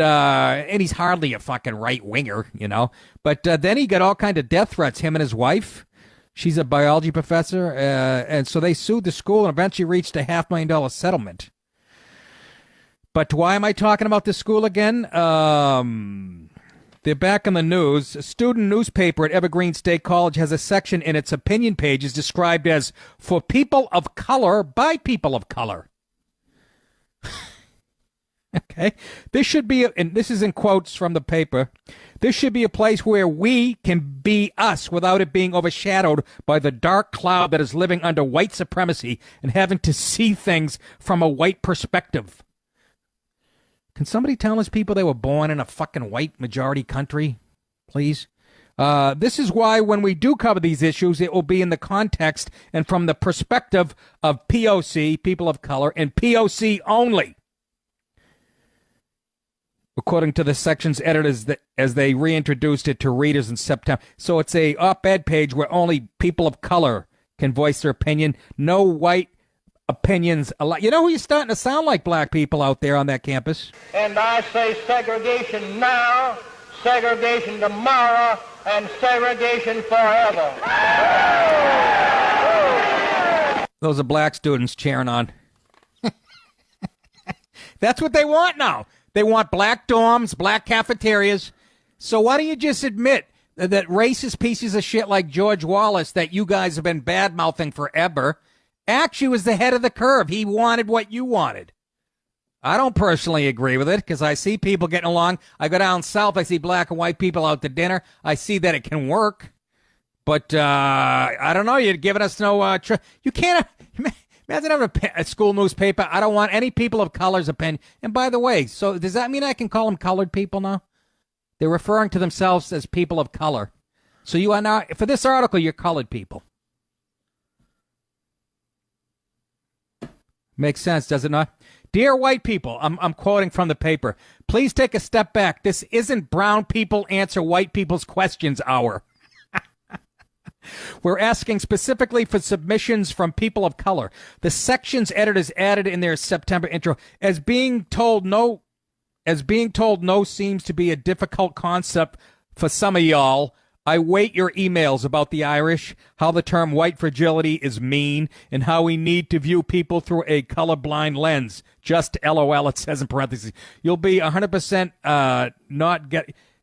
he's hardly a fucking right winger, you know. But then he got all kind of death threats. Him and his wife, she's a biology professor, and so they sued the school and eventually reached a $500,000 settlement. But why am I talking about this school again? They're back in the news. A student newspaper at Evergreen State College has a section in its opinion pages described as "for people of color by people of color." Okay. This should be, and this is in quotes from the paper, this should be a place where we can be us without it being overshadowed by the dark cloud that is living under white supremacy and having to see things from a white perspective. Can somebody tell us people they were born in a fucking white majority country, please? This is why when we do cover these issues, it will be in the context and from the perspective of POC, people of color, and POC only. According to the section's editors, as they reintroduced it to readers in September. So it's a op-ed page where only people of color can voice their opinion. No white opinions allowed. You know who you're starting to sound like, black people out there on that campus? And I say segregation now, segregation tomorrow, and segregation forever. Those are black students cheering on. That's what they want now. They want black dorms, black cafeterias. So why don't you just admit that racist pieces of shit like George Wallace that you guys have been bad-mouthing forever actually was the head of the curve. He wanted what you wanted. I don't personally agree with it because I see people getting along. I go down south. I see black and white people out to dinner. I see that it can work. But I don't know. You're giving us no you can't. Imagine having a school newspaper. I don't want any people of color's opinion. And by the way, so does that mean I can call them colored people now? They're referring to themselves as people of color. So you are now, for this article, you're colored people. Makes sense, does it not? Dear white people, I'm quoting from the paper. Please take a step back. This isn't brown people answer white people's questions hour. We're asking specifically for submissions from people of color. The section's editors added in their September intro, as being told no seems to be a difficult concept for some of y'all. I wait your emails about the Irish, how the term white fragility is mean, and how we need to view people through a colorblind lens. Just LOL, it says in parentheses. You'll be 100%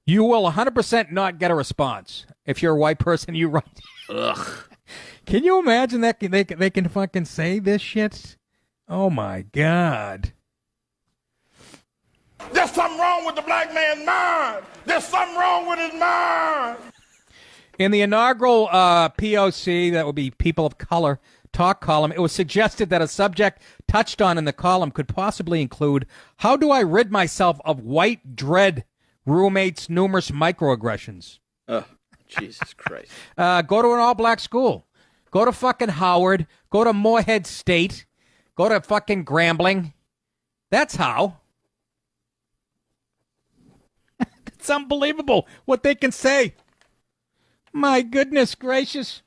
you will 100% not get a response. If you're a white person, you write. Ugh. Can you imagine that they can fucking say this shit? Oh, my God. There's something wrong with the black man's mind. There's something wrong with his mind. In the inaugural POC, that would be People of Color, talk column, it was suggested that a subject touched on in the column could possibly include, how do I rid myself of white dread roommates' numerous microaggressions? Oh, Jesus Christ. Go to an all-black school. Go to fucking Howard. Go to Moorhead State. Go to fucking Grambling. That's how. It's unbelievable what they can say. My goodness gracious.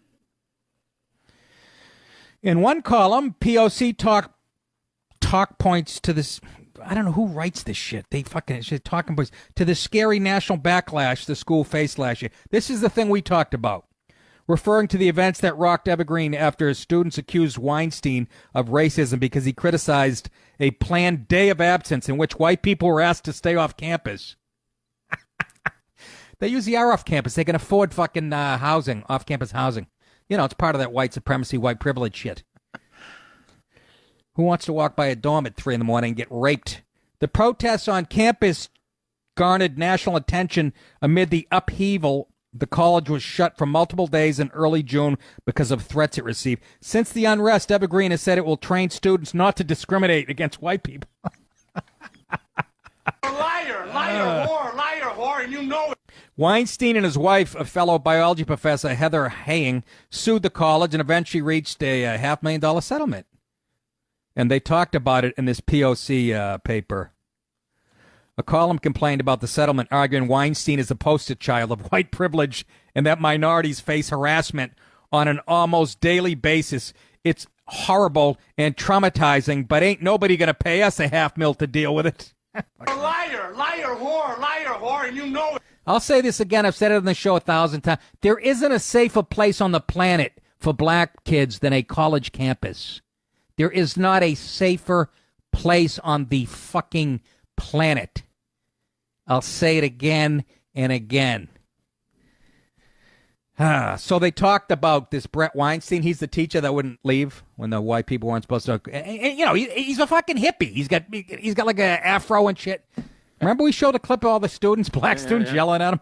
In one column, POC talk points to this. I don't know who writes this shit. They fucking talking points to the scary national backlash the school faced last year. This is the thing we talked about, referring to the events that rocked Evergreen after students accused Weinstein of racism because he criticized a planned day of absence in which white people were asked to stay off campus. They usually are off campus. They can afford fucking housing, off-campus housing. You know, it's part of that white supremacy, white privilege shit. Who wants to walk by a dorm at 3 a.m. and get raped? The protests on campus garnered national attention amid the upheaval. The college was shut for multiple days in early June because of threats it received. Since the unrest, Evergreen has said it will train students not to discriminate against white people. Liar, whore, and you know it. Weinstein and his wife, a fellow biology professor, Heather Haying, sued the college and eventually reached a $500,000 settlement. And they talked about it in this POC paper. A column complained about the settlement, arguing Weinstein is a poster child of white privilege and that minorities face harassment on an almost daily basis. It's horrible and traumatizing, but ain't nobody going to pay us $500,000 to deal with it. Liar, whore, and you know it. I'll say this again. I've said it on the show 1,000 times. There isn't a safer place on the planet for black kids than a college campus. There is not a safer place on the fucking planet. I'll say it again and again. So they talked about this Brett Weinstein. He's the teacher that wouldn't leave when the white people weren't supposed to. And, you know, he's a fucking hippie. He's got like an afro and shit. Remember we showed a clip of all the students, black students, yelling at him?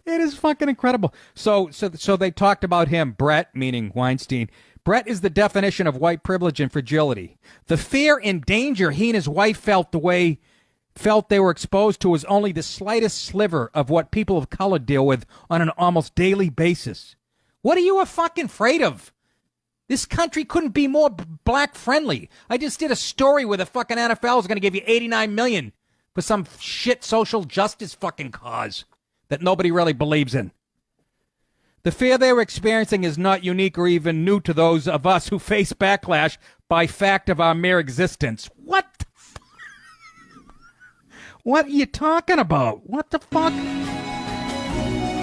It is fucking incredible. So they talked about him, Brett, meaning Weinstein. Brett is the definition of white privilege and fragility. The fear and danger he and his wife felt they were exposed to was only the slightest sliver of what people of color deal with on an almost daily basis. What are you fucking afraid of? This country couldn't be more black friendly. I just did a story where the fucking NFL is going to give you $89 million for some shit social justice fucking cause that nobody really believes in. The fear they were experiencing is not unique or even new to those of us who face backlash by fact of our mere existence. What the fuck? What are you talking about? What the fuck?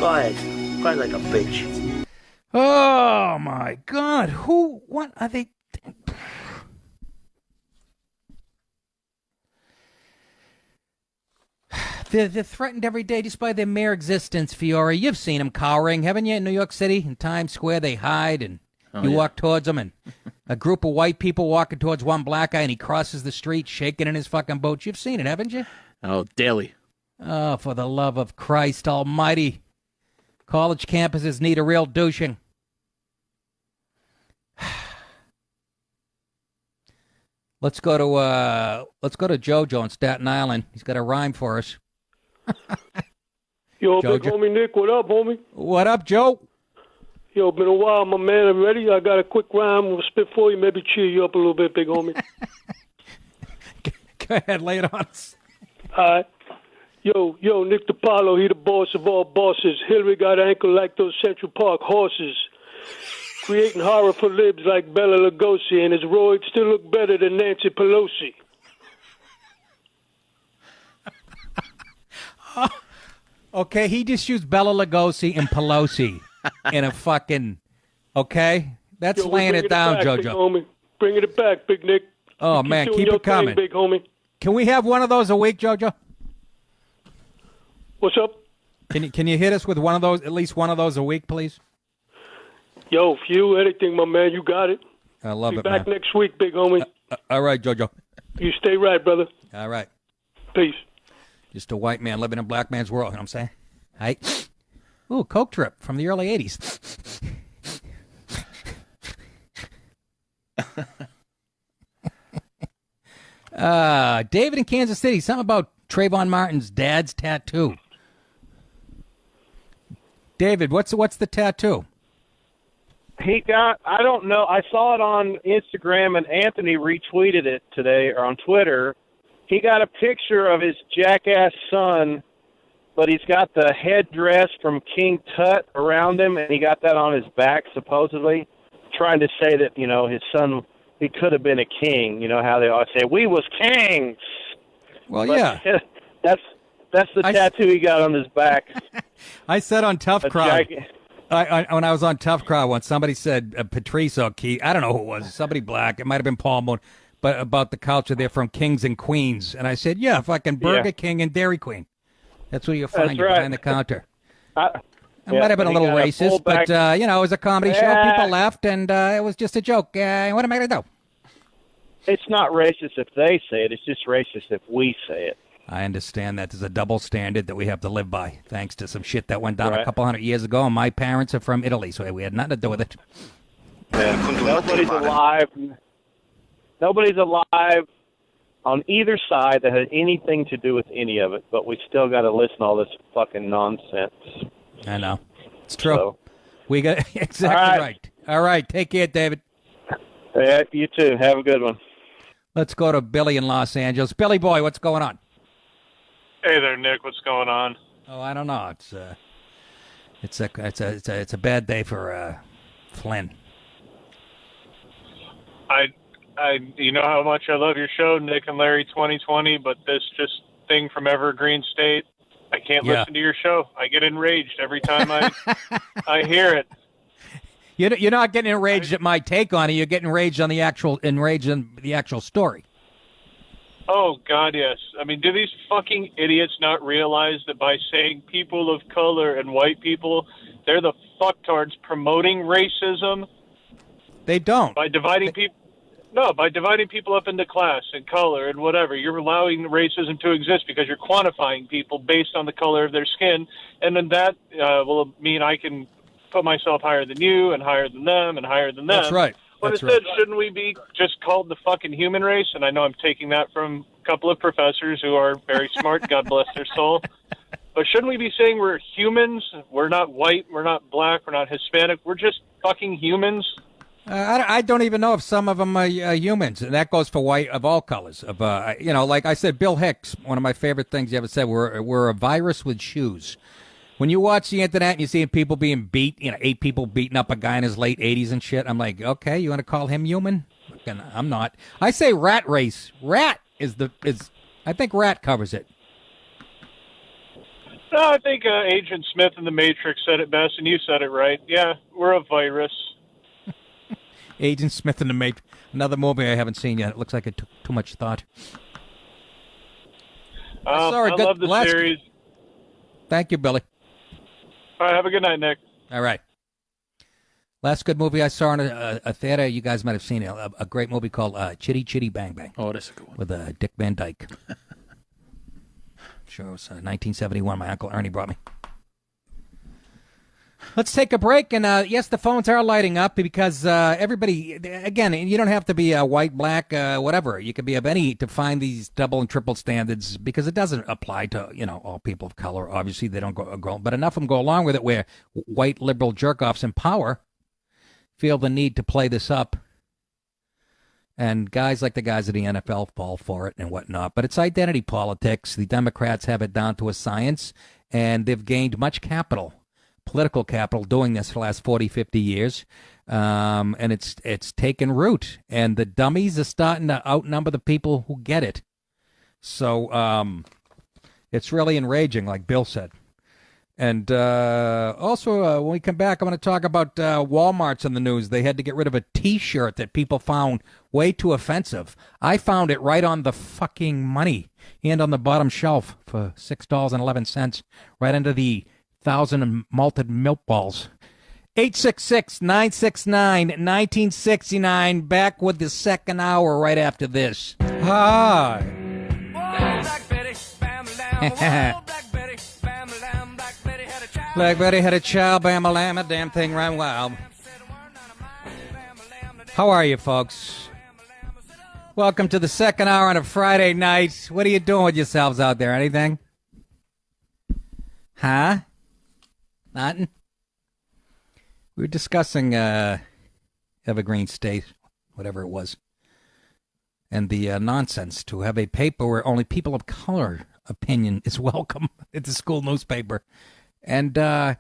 Go ahead. Cry like a bitch. Oh, my God. What are they? They're threatened every day just by their mere existence, Fiore. You've seen them cowering, haven't you, in New York City? In Times Square, they hide, and you walk towards them, and a group of white people walking towards one black guy, and he crosses the street shaking in his fucking boot. You've seen it, haven't you? Oh, daily. Oh, for the love of Christ almighty. College campuses need a real douching. Let's go to Jojo in Staten Island. He's got a rhyme for us. Yo, Jojo. big homie Nick, what up, homie? What up, Joe? Yo, been a while, my man. I'm ready. I got a quick rhyme. We'll spit for you, maybe cheer you up a little bit, big homie. Go ahead, lay it on us. All right. Yo, Nick Paolo, he the boss of all bosses. Hillary got ankle like those Central Park horses. Creating horror for libs like Bela Lugosi, and his roids still look better than Nancy Pelosi. Okay, he just used Bela Lugosi and Pelosi in a fucking. Okay, that's laying it down, back, JoJo. Big homie. Bringing it back, Big Nick. Oh man, doing keep your it coming, thing, big homie. Can we have one of those a week, JoJo? What's up? Can you hit us with one of those, at least one of those a week, please? Yo, for you, anything, my man, you got it. I love Be it, back man. next week, big homie. All right, JoJo. You stay right, brother. All right. Peace. Just a white man living in a black man's world, you know what I'm saying? Hey. Ooh, Coke Trip from the early 80s. David in Kansas City, something about Trayvon Martin's dad's tattoo. David, what's the tattoo? He got, I don't know, I saw it on Instagram and Anthony retweeted it today or on Twitter. He got a picture of his jackass son, but he's got the headdress from King Tut around him, and he got that on his back, supposedly, trying to say that, you know, his son, he could have been a king. You know how they always say, we was kings. Well, but yeah. That's the tattoo he got on his back. I said on Tough Crowd, when I was on Tough Crowd once, somebody said Patrice O'Keefe, I don't know who it was, somebody black, it might have been Paul Moon, but about the culture there from Kings and Queens. And I said, yeah, fucking Burger King and Dairy Queen. That's what you'll find behind the counter. It might have been a little racist, but, you know, it was a comedy show. People laughed, and it was just a joke. What am I going to do? It's not racist if they say it. It's just racist if we say it. I understand that there's a double standard that we have to live by, thanks to some shit that went down a couple hundred years ago, and my parents are from Italy, so we had nothing to do with it. Nobody's alive. Nobody's alive on either side that had anything to do with any of it, but we still got to listen to all this fucking nonsense. I know. It's true. So, we got exactly right. All right. Take care, David. Yeah, you too. Have a good one. Let's go to Billy in Los Angeles. Billy boy, what's going on? Hey there, Nick. What's going on? Oh, I don't know. It's a bad day for Flynn. You know how much I love your show, Nick and Larry 2020, but this just thing from Evergreen State, I can't listen to your show. I get enraged every time I hear it. You're not getting enraged at my take on it. You're getting enraged on the actual story. Oh, God, yes. I mean, do these fucking idiots not realize that by saying people of color and white people, they're the fucktards promoting racism? They don't. By dividing people... No, by dividing people up into class and color and whatever, you're allowing racism to exist because you're quantifying people based on the color of their skin, and then that will mean I can put myself higher than you and higher than them and higher than them. That's right. But instead, shouldn't we be just called the fucking human race? And I know I'm taking that from a couple of professors who are very smart, God bless their soul. But shouldn't we be saying we're humans? We're not white, we're not black, we're not Hispanic, we're just fucking humans? I don't even know if some of them are humans, and that goes for white of all colors. Like I said, Bill Hicks, one of my favorite things he ever said, we're a virus with shoes. When you watch the internet and you see people being beat, 8 people beating up a guy in his late 80s and shit, I'm like, okay, you want to call him human? I'm not. I say rat race. Rat is I think rat covers it. No, I think Agent Smith in The Matrix said it best, and you said it right. Yeah, we're a virus. Agent Smith in The Matrix. Another movie I haven't seen yet. It looks like it took too much thought. I love the series. Thank you, Billy. All right, have a good night, Nick. All right. Last good movie I saw in a theater, you guys might have seen it, a great movie called Chitty Chitty Bang Bang. Oh, that's a good one. With Dick Van Dyke. Sure, it was 1971. My Uncle Ernie brought me. Let's take a break, and yes, the phones are lighting up because everybody, again, you don't have to be white, black, whatever. You can be of any to find these double and triple standards because it doesn't apply to, all people of color. Obviously, they don't go, but enough of them go along with it where white liberal jerk-offs in power feel the need to play this up. And guys like the guys at the NFL fall for it and whatnot. But it's identity politics. The Democrats have it down to a science, and they've gained much capital. Political capital doing this for the last 40, 50 years. And it's taken root. And the dummies are starting to outnumber the people who get it. So it's really enraging, like Bill said. And also, when we come back, I'm going to talk about Walmart's in the news. They had to get rid of a T-shirt that people found way too offensive. I found it right on the fucking money and on the bottom shelf for $6.11, right under the 1,000 malted milk balls. 866-969-1969. Back with the second hour right after this. Hi. Black Betty had a child, bam-a-lam, damn thing ran wild. How are you, folks? Welcome to the second hour on a Friday night. What are you doing with yourselves out there? Anything? Huh? Nothing? We were discussing Evergreen State, whatever it was, and the nonsense to have a paper where only people of color opinion is welcome at the school newspaper. And but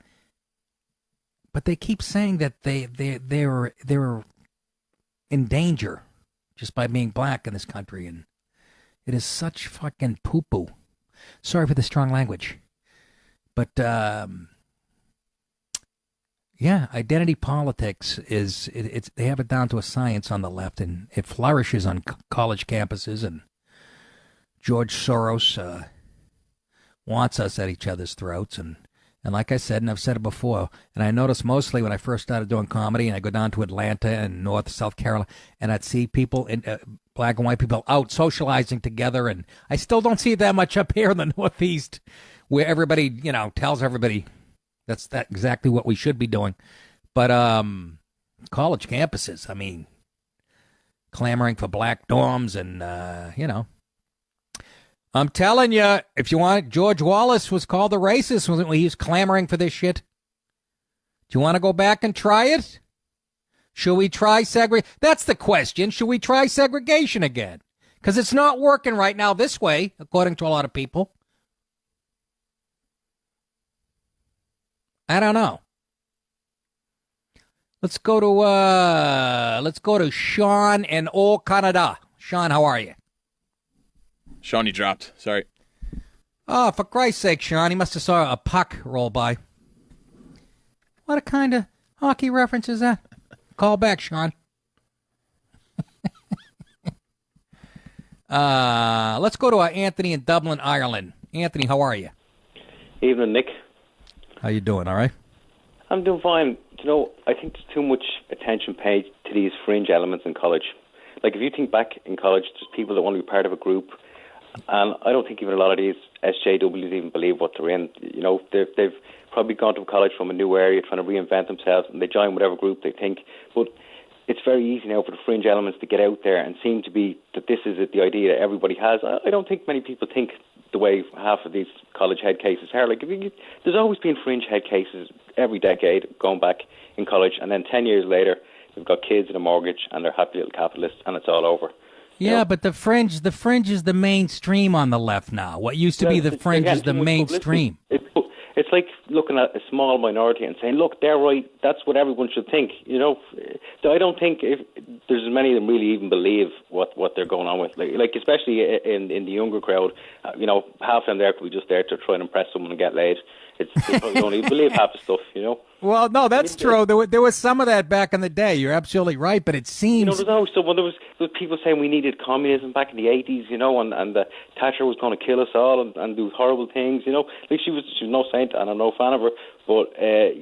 they keep saying that they're in danger just by being black in this country, and it is such fucking poo-poo. Sorry for the strong language, but yeah, identity politics is it's they have it down to a science on the left, and it flourishes on college campuses. And George Soros wants us at each other's throats, and like I said, and I've said it before, and I noticed mostly when I first started doing comedy, and I go down to Atlanta and North South Carolina, and I'd see people, black and white people, out socializing together, and I still don't see that much up here in the Northeast, where everybody, tells everybody that's exactly what we should be doing. But college campuses, I mean, clamoring for black dorms, and I'm telling you, if you want, George Wallace was called a racist when he was clamoring for this shit. Do you want to go back and try it? Should we try segregation? That's the question. Should we try segregation again? Because it's not working right now this way, according to a lot of people. I don't know. Let's go to Sean in Old Canada. Sean, how are you? Sean, you dropped. Sorry. Oh, for Christ's sake, Sean. He must have saw a puck roll by. What kind of hockey reference is that? Call back, Sean. Let's go to Anthony in Dublin, Ireland. Anthony, how are you? Evening, Nick. How you doing, all right? I'm doing fine. I think there's too much attention paid to these fringe elements in college. Like, if you think back in college, there's people that want to be part of a group. And I don't think even a lot of these SJWs even believe what they're in. They've probably gone to college from a new area trying to reinvent themselves, and they join whatever group they think. But it's very easy now for the fringe elements to get out there and seem to be that this is the idea that everybody has. I don't think many people think the way half of these college head cases are. Like, there's always been fringe head cases every decade going back in college, and then 10 years later, they've got kids and a mortgage, and they're happy little capitalists, and it's all over. Yeah, but the fringe is the mainstream on the left now. What used to be the fringe is the mainstream. It's like looking at a small minority and saying, look, they're right, that's what everyone should think. I don't think if there's as many of them really even believe what they're going on with. Like especially in the younger crowd, half of them there could be just there to try and impress someone and get laid. They probably don't even believe half the stuff, Well, no, that's true. There was some of that back in the day. You're absolutely right, but it seems... there was people saying we needed communism back in the 80s, and Thatcher was going to kill us all and do horrible things, Like, she was no saint, and I'm no fan of her, but, there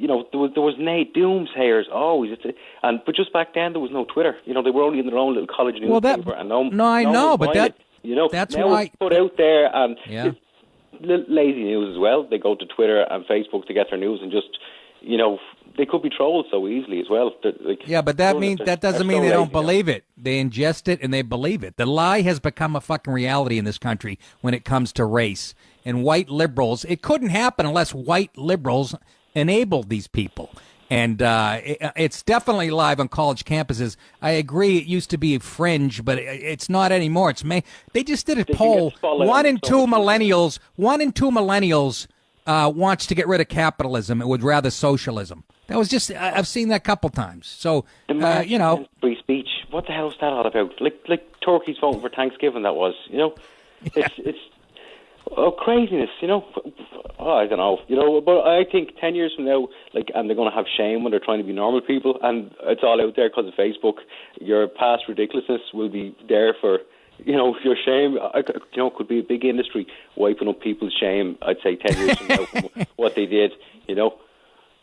was doomsayers always. But just back then, there was no Twitter. They were only in their own little college newspaper. That's now why... it's put out there, and... Yeah. Lazy news as well. They go to Twitter and Facebook to get their news, and just they could be trolled so easily as well. Yeah, but that doesn't mean they don't believe it. They ingest it and they believe it. The lie has become a fucking reality in this country when it comes to race and white liberals. It couldn't happen unless white liberals enabled these people. And it's definitely live on college campuses. I agree it used to be fringe, but it's not anymore. They just did a poll. 1 in 2 millennials wants to get rid of capitalism and would rather socialism. That was just, I've seen that a couple times. So, free speech. What the hell is that all about? Like turkeys voting for Thanksgiving, that was, It's Oh, craziness, you know. Oh, I don't know, you know. But I think 10 years from now, like, and they're going to have shame when they're trying to be normal people, and it's all out there because of Facebook. Your past ridiculousness will be there for, you know, your shame. You know, could be a big industry wiping up people's shame. I'd say 10 years from now, from what they did, you know.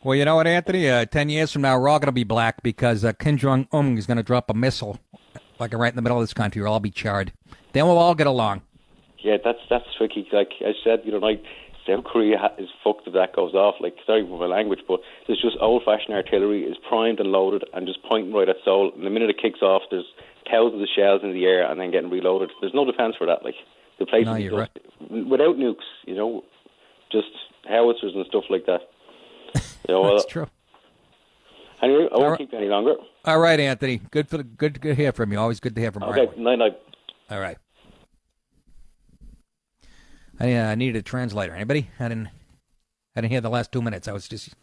Well, you know what, Anthony? 10 years from now, we're all going to be black because Kim Jong-un is going to drop a missile, like right in the middle of this country. We'll all be charred. Then we'll all get along. Yeah, that's tricky. Like I said, you know, like South Korea is fucked if that goes off. Like, sorry for my language, but there's just old-fashioned artillery is primed and loaded and just pointing right at Seoul. And the minute it kicks off, there's thousands of shells in the air and then getting reloaded. There's no defense for that. Like, the place is just, right, without nukes, you know, just howitzers and stuff like that. You know, that's true. Anyway, I won't keep you any longer. All right, Anthony. Good to hear from you. Always good to hear from you. Okay, night. All right. I needed a translator. Anybody? I didn't hear the last 2 minutes. I was just.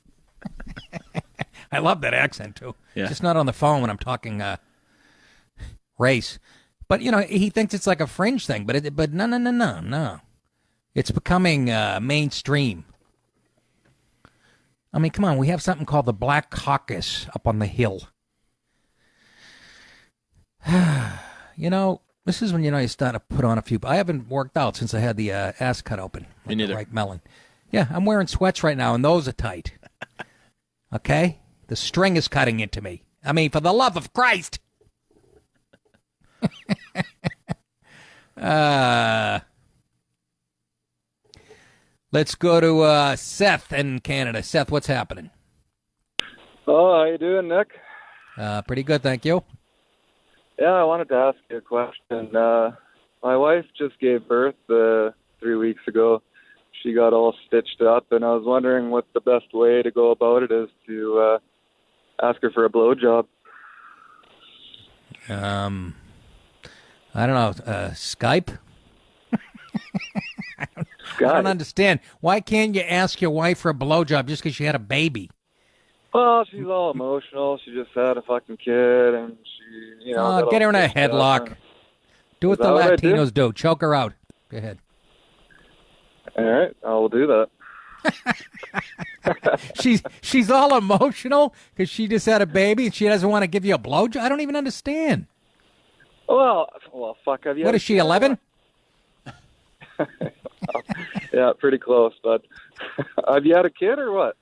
I love that accent too. Yeah. Just not on the phone when I'm talking race. But you know, he thinks it's like a fringe thing. But no. It's becoming mainstream. I mean, come on. We have something called the Black Caucus up on the hill. You know, this is when, you know, you start to put on a few. I haven't worked out since I had the ass cut open. Me neither. Right melon. Yeah, I'm wearing sweats right now, and those are tight. Okay? The string is cutting into me. I mean, for the love of Christ. Let's go to Seth in Canada. Seth, what's happening? Oh, how you doing, Nick? Pretty good, thank you. Yeah, I wanted to ask you a question. My wife just gave birth 3 weeks ago. She got all stitched up, and I was wondering what the best way to go about it is to ask her for a blowjob. I don't know. Skype? I don't understand. Why can't you ask your wife for a blowjob just because she had a baby? Well, she's all emotional. She just had a fucking kid, and she, you know. Get her in a headlock. Do what the Latinos do. Choke her out. Go ahead. All right, I will do that. She's all emotional because she just had a baby and she doesn't want to give you a blowjob. I don't even understand. Well, fuck. Have you? What is she, 11? Yeah, pretty close. But have you had a kid or what?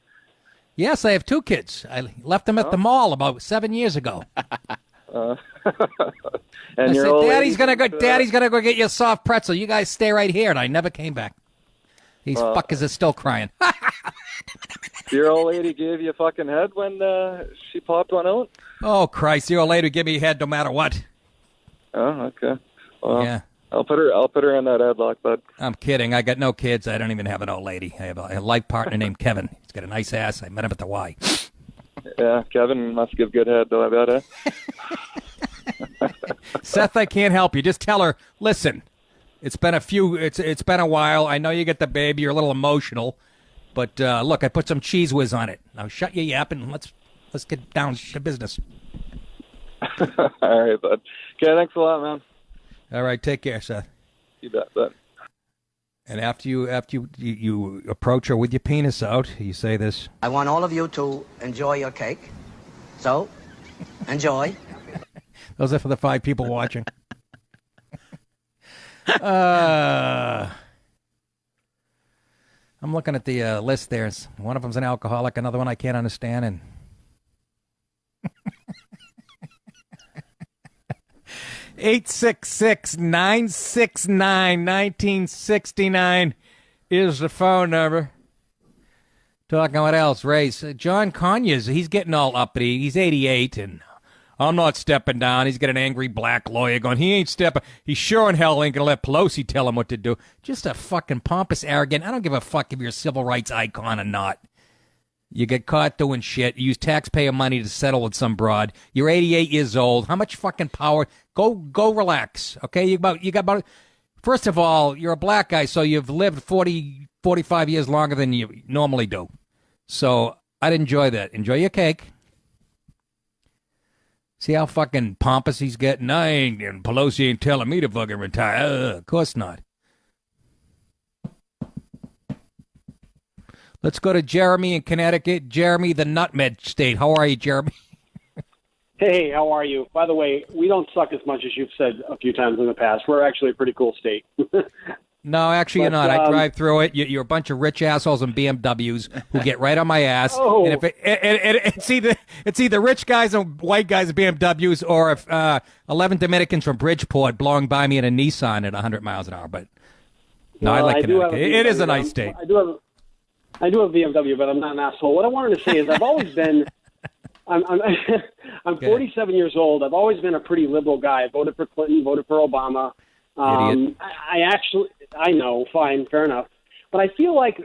Yes, I have 2 kids. I left them at the mall about 7 years ago. And I said, Daddy's gonna go get you a soft pretzel. You guys stay right here, and I never came back. These fuckers are still crying. Your old lady gave you a fucking head when she popped one out? Oh, Christ. Your old lady would give me a head no matter what. Oh, okay. Well, yeah. I'll put her in that headlock, bud. I'm kidding. I got no kids. I don't even have an old lady. I have a life partner named Kevin. He's got a nice ass. I met him at the Y. Yeah, Kevin must give good head, though, I bet, eh? Seth, I can't help you. Just tell her, listen, it's been a while. I know you get the baby. You're a little emotional. But, look, I put some cheese whiz on it. Now shut your yap and let's get down to business. All right, bud. Okay, thanks a lot, man. All right, take care, Seth. You bet, bud. And after you approach her with your penis out, you say this. I want all of you to enjoy your cake. So, enjoy. Those are for the 5 people watching. I'm looking at the list there. One of them's an alcoholic, another one I can't understand, and 866-969-1969 is the phone number. Talking what else? Race. John Conyers, he's getting all uppity. He's 88, and I'm not stepping down. He's got an angry black lawyer going, he ain't stepping. He sure in hell ain't going to let Pelosi tell him what to do. Just a fucking pompous, arrogant. I don't give a fuck if you're a civil rights icon or not. You get caught doing shit. You use taxpayer money to settle with some broad. You're 88 years old. How much fucking power? Go relax, okay? You got about. First of all, you're a black guy, so you've lived 40, 45 years longer than you normally do. So I'd enjoy that. Enjoy your cake. See how fucking pompous he's getting? And Pelosi ain't telling me to fucking retire. Of course not. Let's go to Jeremy in Connecticut. Jeremy, the nutmeg state. How are you, Jeremy? Hey, how are you? By the way, we don't suck as much as you've said a few times in the past. We're actually a pretty cool state. No, actually, you're not. I drive through it. You're a bunch of rich assholes in BMWs who get right on my ass. Oh. And if it's either rich guys and white guys in BMWs, or if 11 Dominicans from Bridgeport blowing by me in a Nissan at 100 miles an hour. But no, I like Connecticut. It is a nice state. I do have a BMW, but I'm not an asshole. What I wanted to say is I've always been. I'm 47 years old. I've always been a pretty liberal guy. I voted for Clinton, voted for Obama. Idiot. I know, fine, fair enough. But I feel like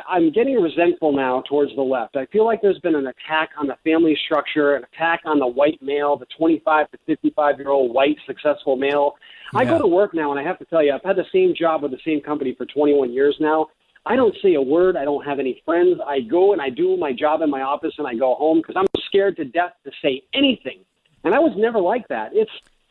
I'm getting resentful now towards the left. I feel like there's been an attack on the family structure, an attack on the white male, the 25 to 55-year-old white successful male. Yeah. I go to work now, and I have to tell you, I've had the same job with the same company for 21 years now. I don't say a word. I don't have any friends. I go and I do my job in my office, and I go home because I'm scared to death to say anything. And I was never like that.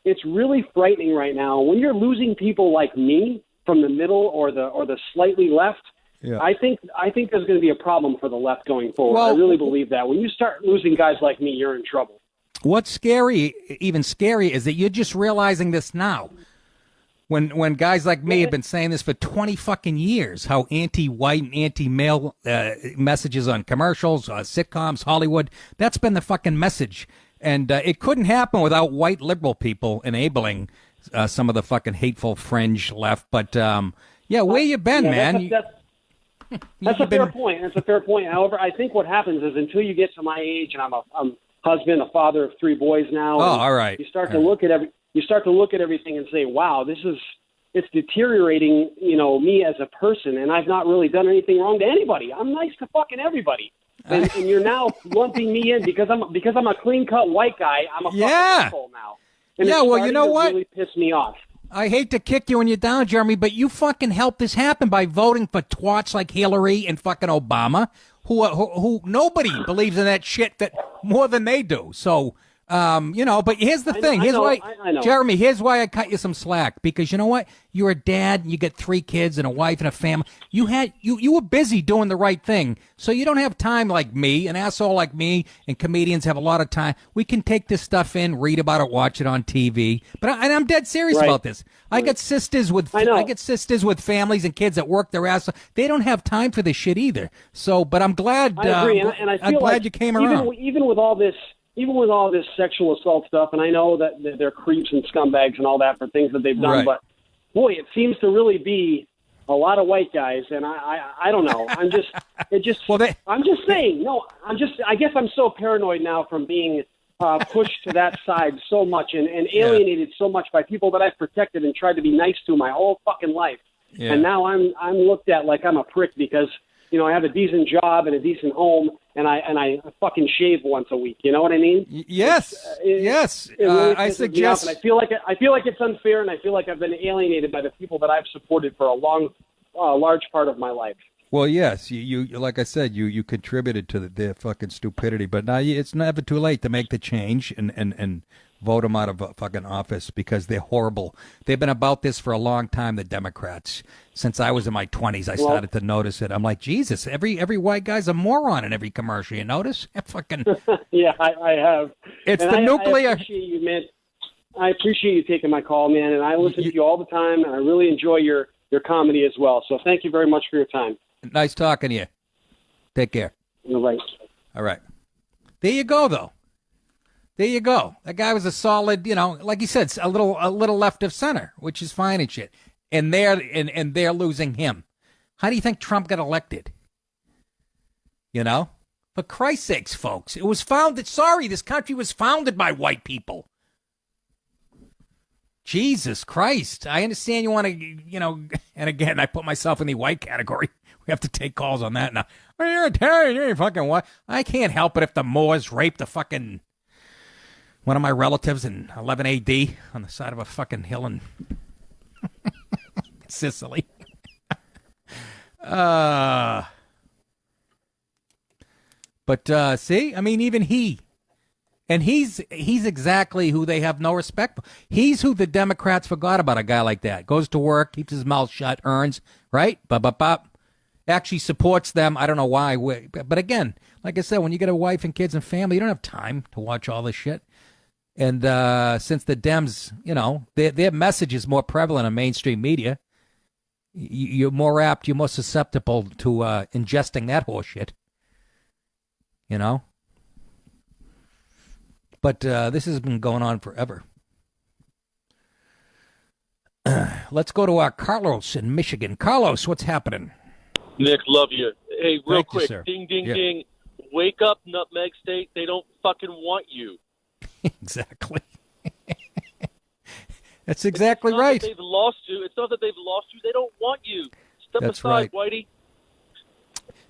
It's really frightening right now when you're losing people like me from the middle or the slightly left. Yeah. I think there's going to be a problem for the left going forward. Well, I really believe that. When you start losing guys like me, you're in trouble. What's scary, even scary, is that you're just realizing this now. When guys like me have been saying this for 20 fucking years, how anti-white and anti-male messages on commercials, sitcoms, Hollywood, that's been the fucking message. And it couldn't happen without white liberal people enabling some of the fucking hateful fringe left. But, where you been, man? That's a fair point. That's a fair point. However, I think what happens is until you get to my age, and I'm a husband, a father of 3 boys now. Oh, all right. You start to look at everything and say, wow, it's deteriorating, me as a person, and I've not really done anything wrong to anybody. I'm nice to fucking everybody. And you're now lumping me in because I'm a clean-cut white guy. I'm a fucking asshole now. And well, you know what? Really pissed me off. I hate to kick you when you're down, Jeremy, but you fucking helped this happen by voting for twats like Hillary and fucking Obama, who nobody believes in that shit that more than they do. So, but here's the thing. Jeremy, here's why I cut you some slack. Because you know what? You're a dad, and you got 3 kids and a wife and a family. You were busy doing the right thing. So you don't have time like me, an asshole like me, and comedians have a lot of time. We can take this stuff in, read about it, watch it on TV. But I'm dead serious about this. I got sisters with families and kids that work their ass off. They don't have time for this shit either. So, but I'm glad. I agree, and I feel glad you came around. Even with all this sexual assault stuff, and I know that they're creeps and scumbags and all that for things that they've done, right. But boy, it seems to really be a lot of white guys, and I don't know. I'm just saying. No, I guess I'm so paranoid now from being pushed to that side so much and alienated so much by people that I've protected and tried to be nice to my whole fucking life, and now I'm looked at like I'm a prick because I have a decent job and a decent home. And I fucking shave once a week. You know what I mean? Yes, yes. It really I suggest. And I feel like it's unfair, and I feel like I've been alienated by the people that I've supported for a large part of my life. Well, yes, you like I said, you contributed to their fucking stupidity, but now it's never too late to make the change and vote them out of fucking office because they're horrible. They've been about this for a long time, the Democrats. Since I was in my 20s, I started to notice it. I'm like, Jesus, every white guy's a moron in every commercial. You notice? Fucking. Yeah, I have. It's and the nuclear. I appreciate you, man. I appreciate you taking my call, man, and I listen to you all the time, and I really enjoy your comedy as well. So thank you very much for your time. Nice talking to you. Take care. All right. All right. There you go, though. There you go. That guy was a solid, like you said, a little left of center, which is fine and shit. And they're losing him. How do you think Trump got elected? For Christ's sakes, folks, it was founded. Sorry, this country was founded by white people. Jesus Christ. I understand you want to, and again, I put myself in the white category. We have to take calls on that now. Oh, you're Italian, you're fucking white. I can't help it if the Moors raped one of my relatives in 11 AD on the side of a fucking hill in Sicily. But see, I mean, even he, and he's exactly who they have no respect for. He's who the Democrats forgot about, a guy like that. Goes to work, keeps his mouth shut, earns, right? Bop. actually supports them. I don't know why. But again, like I said, when you get a wife and kids and family, you don't have time to watch all this shit. And since the Dems, their message is more prevalent in mainstream media, you're more apt, you're more susceptible to ingesting that horse shit. But this has been going on forever. Let's go to Carlos in Michigan. Carlos, what's happening? Nick, love you. Hey, real Thank you, quick, sir. ding, ding, Yeah. ding. Wake up, Nutmeg State. They don't fucking want you. Exactly. That's exactly It's not right. that they've lost you. It's not that they've lost you. They don't want you. Step That's aside, right. Whitey.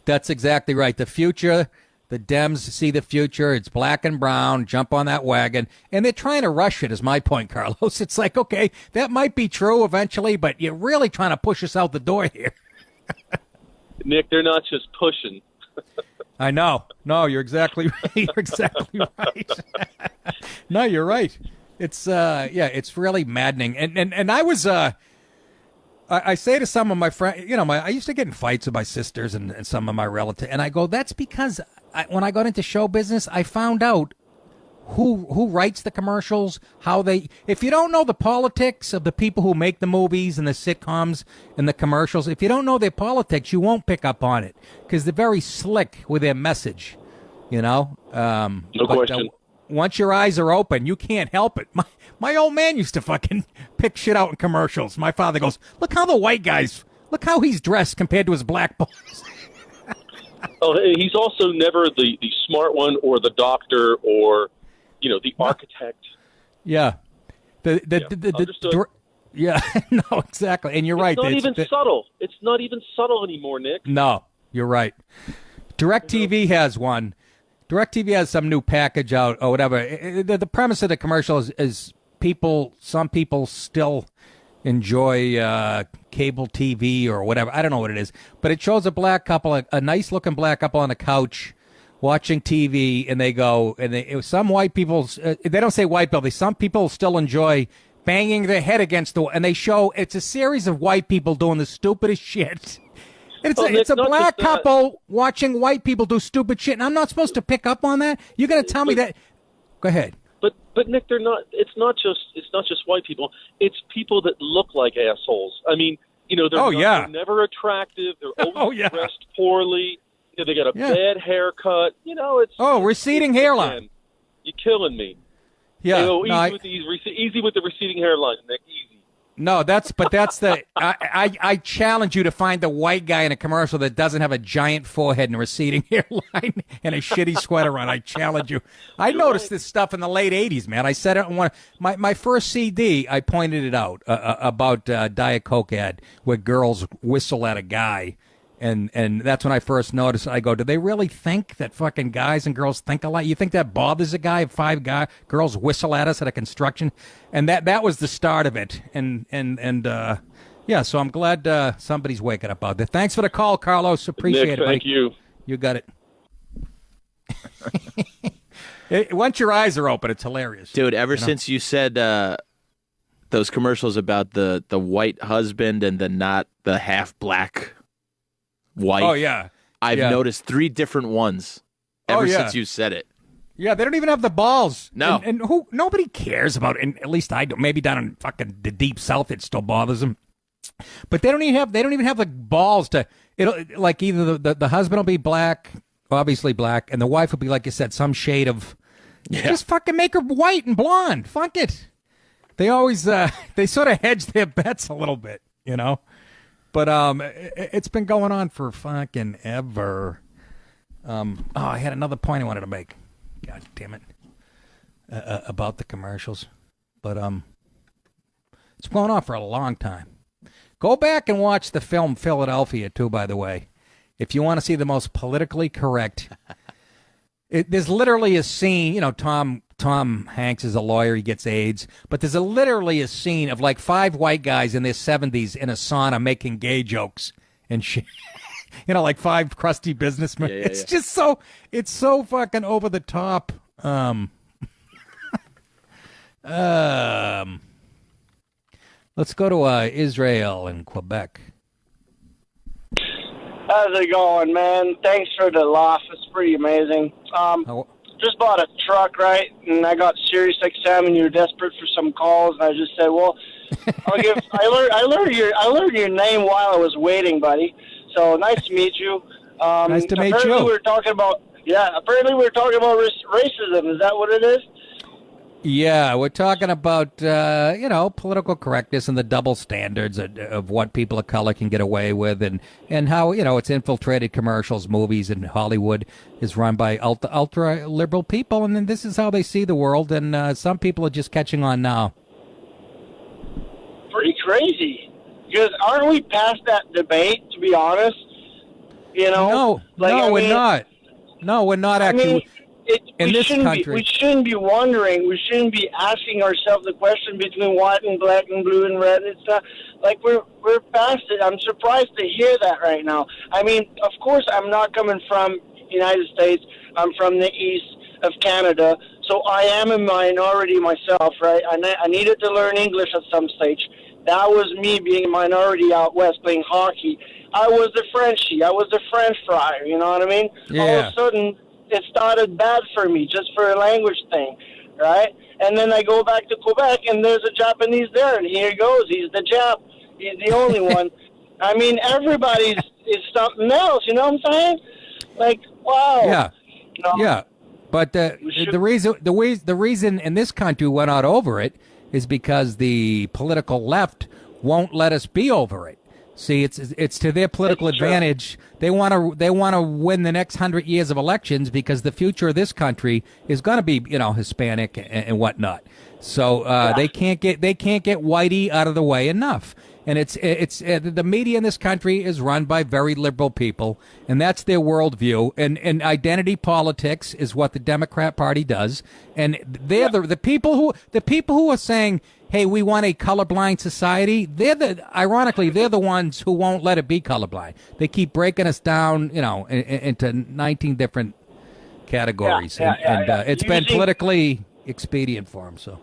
That's exactly right. The future, the Dems see the future. It's black and brown. Jump on that wagon. And they're trying to rush it, is my point, Carlos. It's like, okay, that might be true eventually, but you're really trying to push us out the door here. Nick, they're not just pushing. I know. No, you're exactly right. You're exactly right. No, you're right. It's it's really maddening. And I was I say to some of my friends, I used to get in fights with my sisters and some of my relatives, and I go, that's because when I got into show business, I found out who writes the commercials, if you don't know the politics of the people who make the movies and the sitcoms and the commercials, if you don't know their politics, you won't pick up on it because they're very slick with their message, No question. Once your eyes are open, you can't help it. My old man used to fucking pick shit out in commercials. My father goes, look how he's dressed compared to his black boys. Oh, hey, he's also never the smart one or the doctor or, the architect. Yeah. Understood. Yeah, no, exactly. And you're right. It's not even subtle. It's not even subtle anymore, Nick. No, you're right. DirecTV has one. DirecTV has some new package out or whatever. The premise of the commercial is some people still enjoy cable TV or whatever. I don't know what it is. But it shows a black couple, a nice-looking black couple on a couch watching TV, and they go, some white people, they don't say white people, some people still enjoy banging their head against the wall, and they show, it's a series of white people doing the stupidest shit. And it's a black couple watching white people do stupid shit, and I'm not supposed to pick up on that? You're going to tell me that? Go ahead. But Nick, they're not. It's not just white people. It's people that look like assholes. I mean, they're never attractive. They're always dressed poorly. They got a bad haircut. It's receding hairline. You're killing me. Yeah, easy with the receding hairline, Nick. Easy. No, that's I challenge you to find the white guy in a commercial that doesn't have a giant forehead and a receding hairline and a shitty sweater on. I challenge you. I noticed this stuff in the late 80s, man. I said it on my first CD, I pointed it out about Diet Coke ad where girls whistle at a guy. And that's when I first noticed. I go, do they really think that fucking guys and girls think alike? You think that bothers a guy if five girls whistle at us at a construction? And that was the start of it. So I'm glad somebody's waking up out there. Thanks for the call, Carlos. Appreciate Nick, it. Thank you. You got it. Once your eyes are open, it's hilarious. Dude, since you said those commercials about the white husband and not the half black wife. Oh, yeah. I've noticed 3 different ones ever since you said it. Yeah, they don't even have the balls. No. And nobody cares about it. And at least I don't. Maybe down in fucking the deep south it still bothers them. But they don't even have the balls to like either the husband will be black, obviously black, and the wife will be, like you said, some shade of just fucking make her white and blonde. Fuck it. They always they sort of hedge their bets a little bit, But it's been going on for fucking ever. I had another point I wanted to make. God damn it. About the commercials. But it's going on for a long time. Go back and watch the film Philadelphia, too, by the way. If you want to see the most politically correct. There's literally a scene, Tom Hanks is a lawyer, he gets AIDS, but there's literally a scene of like 5 white guys in their 70s in a sauna making gay jokes and shit. Like 5 crusty businessmen. It's just so fucking over the top. Let's go to Israel and Quebec. How's it going, man? Thanks for the laugh. It's pretty amazing. Just bought a truck, right? And I got Sirius XM, and you're desperate for some calls. And I just said, well, I learned your name while I was waiting, buddy. So nice to meet you. Nice to meet you. Apparently we were talking about racism. Is that what it is? Yeah, we're talking about, political correctness and the double standards of what people of color can get away with and how, it's infiltrated commercials, movies, and Hollywood is run by ultra-liberal people, and then this is how they see the world, and some people are just catching on now. Pretty crazy. Because aren't we past that debate, to be honest? No, we're not. No, we're not actually. In this country, we shouldn't be wondering. We shouldn't be asking ourselves the question between white and black and blue and red. It's not like we're past it. I'm surprised to hear that right now. I mean, of course, I'm not coming from the United States. I'm from the east of Canada, so I am a minority myself, right? I needed to learn English at some stage. That was me being a minority out west playing hockey. I was the Frenchie. I was the French fryer. You know what I mean? Yeah. All of a sudden, it started bad for me just for a language thing, right? And then I go back to Quebec, and there's a Japanese there, and here he goes. He's the Jap. He's the only one. I mean, everybody's is something else. You know what I'm saying? Like, wow. Yeah. Yeah. But the reason in this country we're not over it is because the political left won't let us be over it. See, it's to their political advantage. They want to win the next 100 years of elections because the future of this country is going to be, Hispanic and whatnot. So they can't get whitey out of the way enough. And it's the media in this country is run by very liberal people, and that's their worldview. And identity politics is what the Democrat Party does. And they're the people who are saying, hey, we want a colorblind society. Ironically, they're the ones who won't let it be colorblind. They keep breaking us down, into 19 different categories, it's been politically expedient for them. So.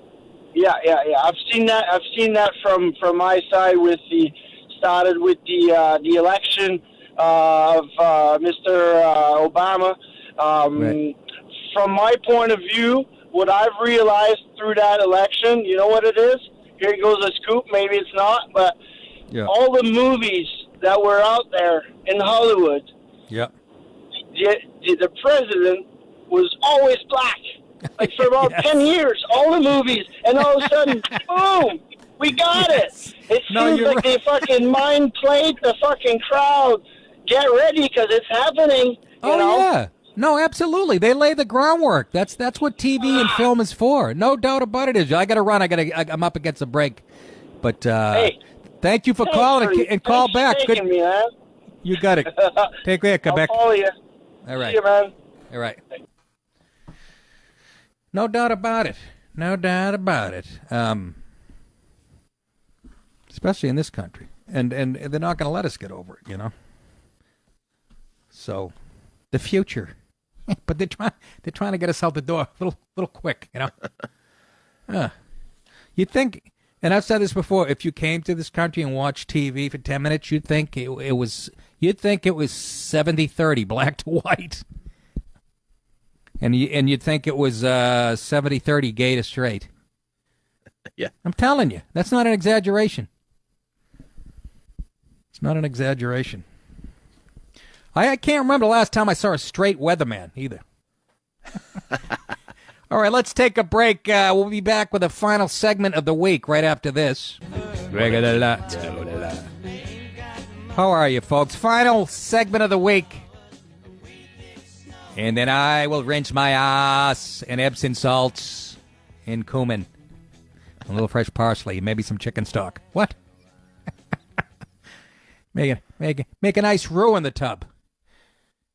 Yeah. I've seen that from my side started with the election of Mr. Obama. Right. From my point of view, what I've realized through that election, you know what it is? Here goes a scoop. Maybe it's not, but all the movies that were out there in Hollywood, the president was always black. Like for about 10 years, all the movies, and all of a sudden, boom, we got it. It seems like they fucking mind played the fucking crowd. Get ready because it's happening. You know? Yeah. No, absolutely. They lay the groundwork. That's what TV and film is for. No doubt about it. I got to run. I'm up against a break. But thank you for calling and call back. Good. Me, man. You got it. Take care, Quebec. I'll call you. All right. See you, man. All right. No doubt about it. No doubt about it. Especially in this country. And they're not going to let us get over it, So, the future. But they're trying to get us out the door a little quick, You'd think, and I've said this before, if you came to this country and watched TV for 10 minutes, you'd think it was 70-30, black to white. And you'd think it was 70-30 gay to straight. Yeah. I'm telling you, that's not an exaggeration. It's not an exaggeration. I can't remember the last time I saw a straight weatherman either. All right, let's take a break. We'll be back with the final segment of the week right after this. How are you, folks? Final segment of the week. And then I will rinse my ass in Epsom salts and cumin. A little fresh parsley, maybe some chicken stock. What? Make a nice roux in the tub.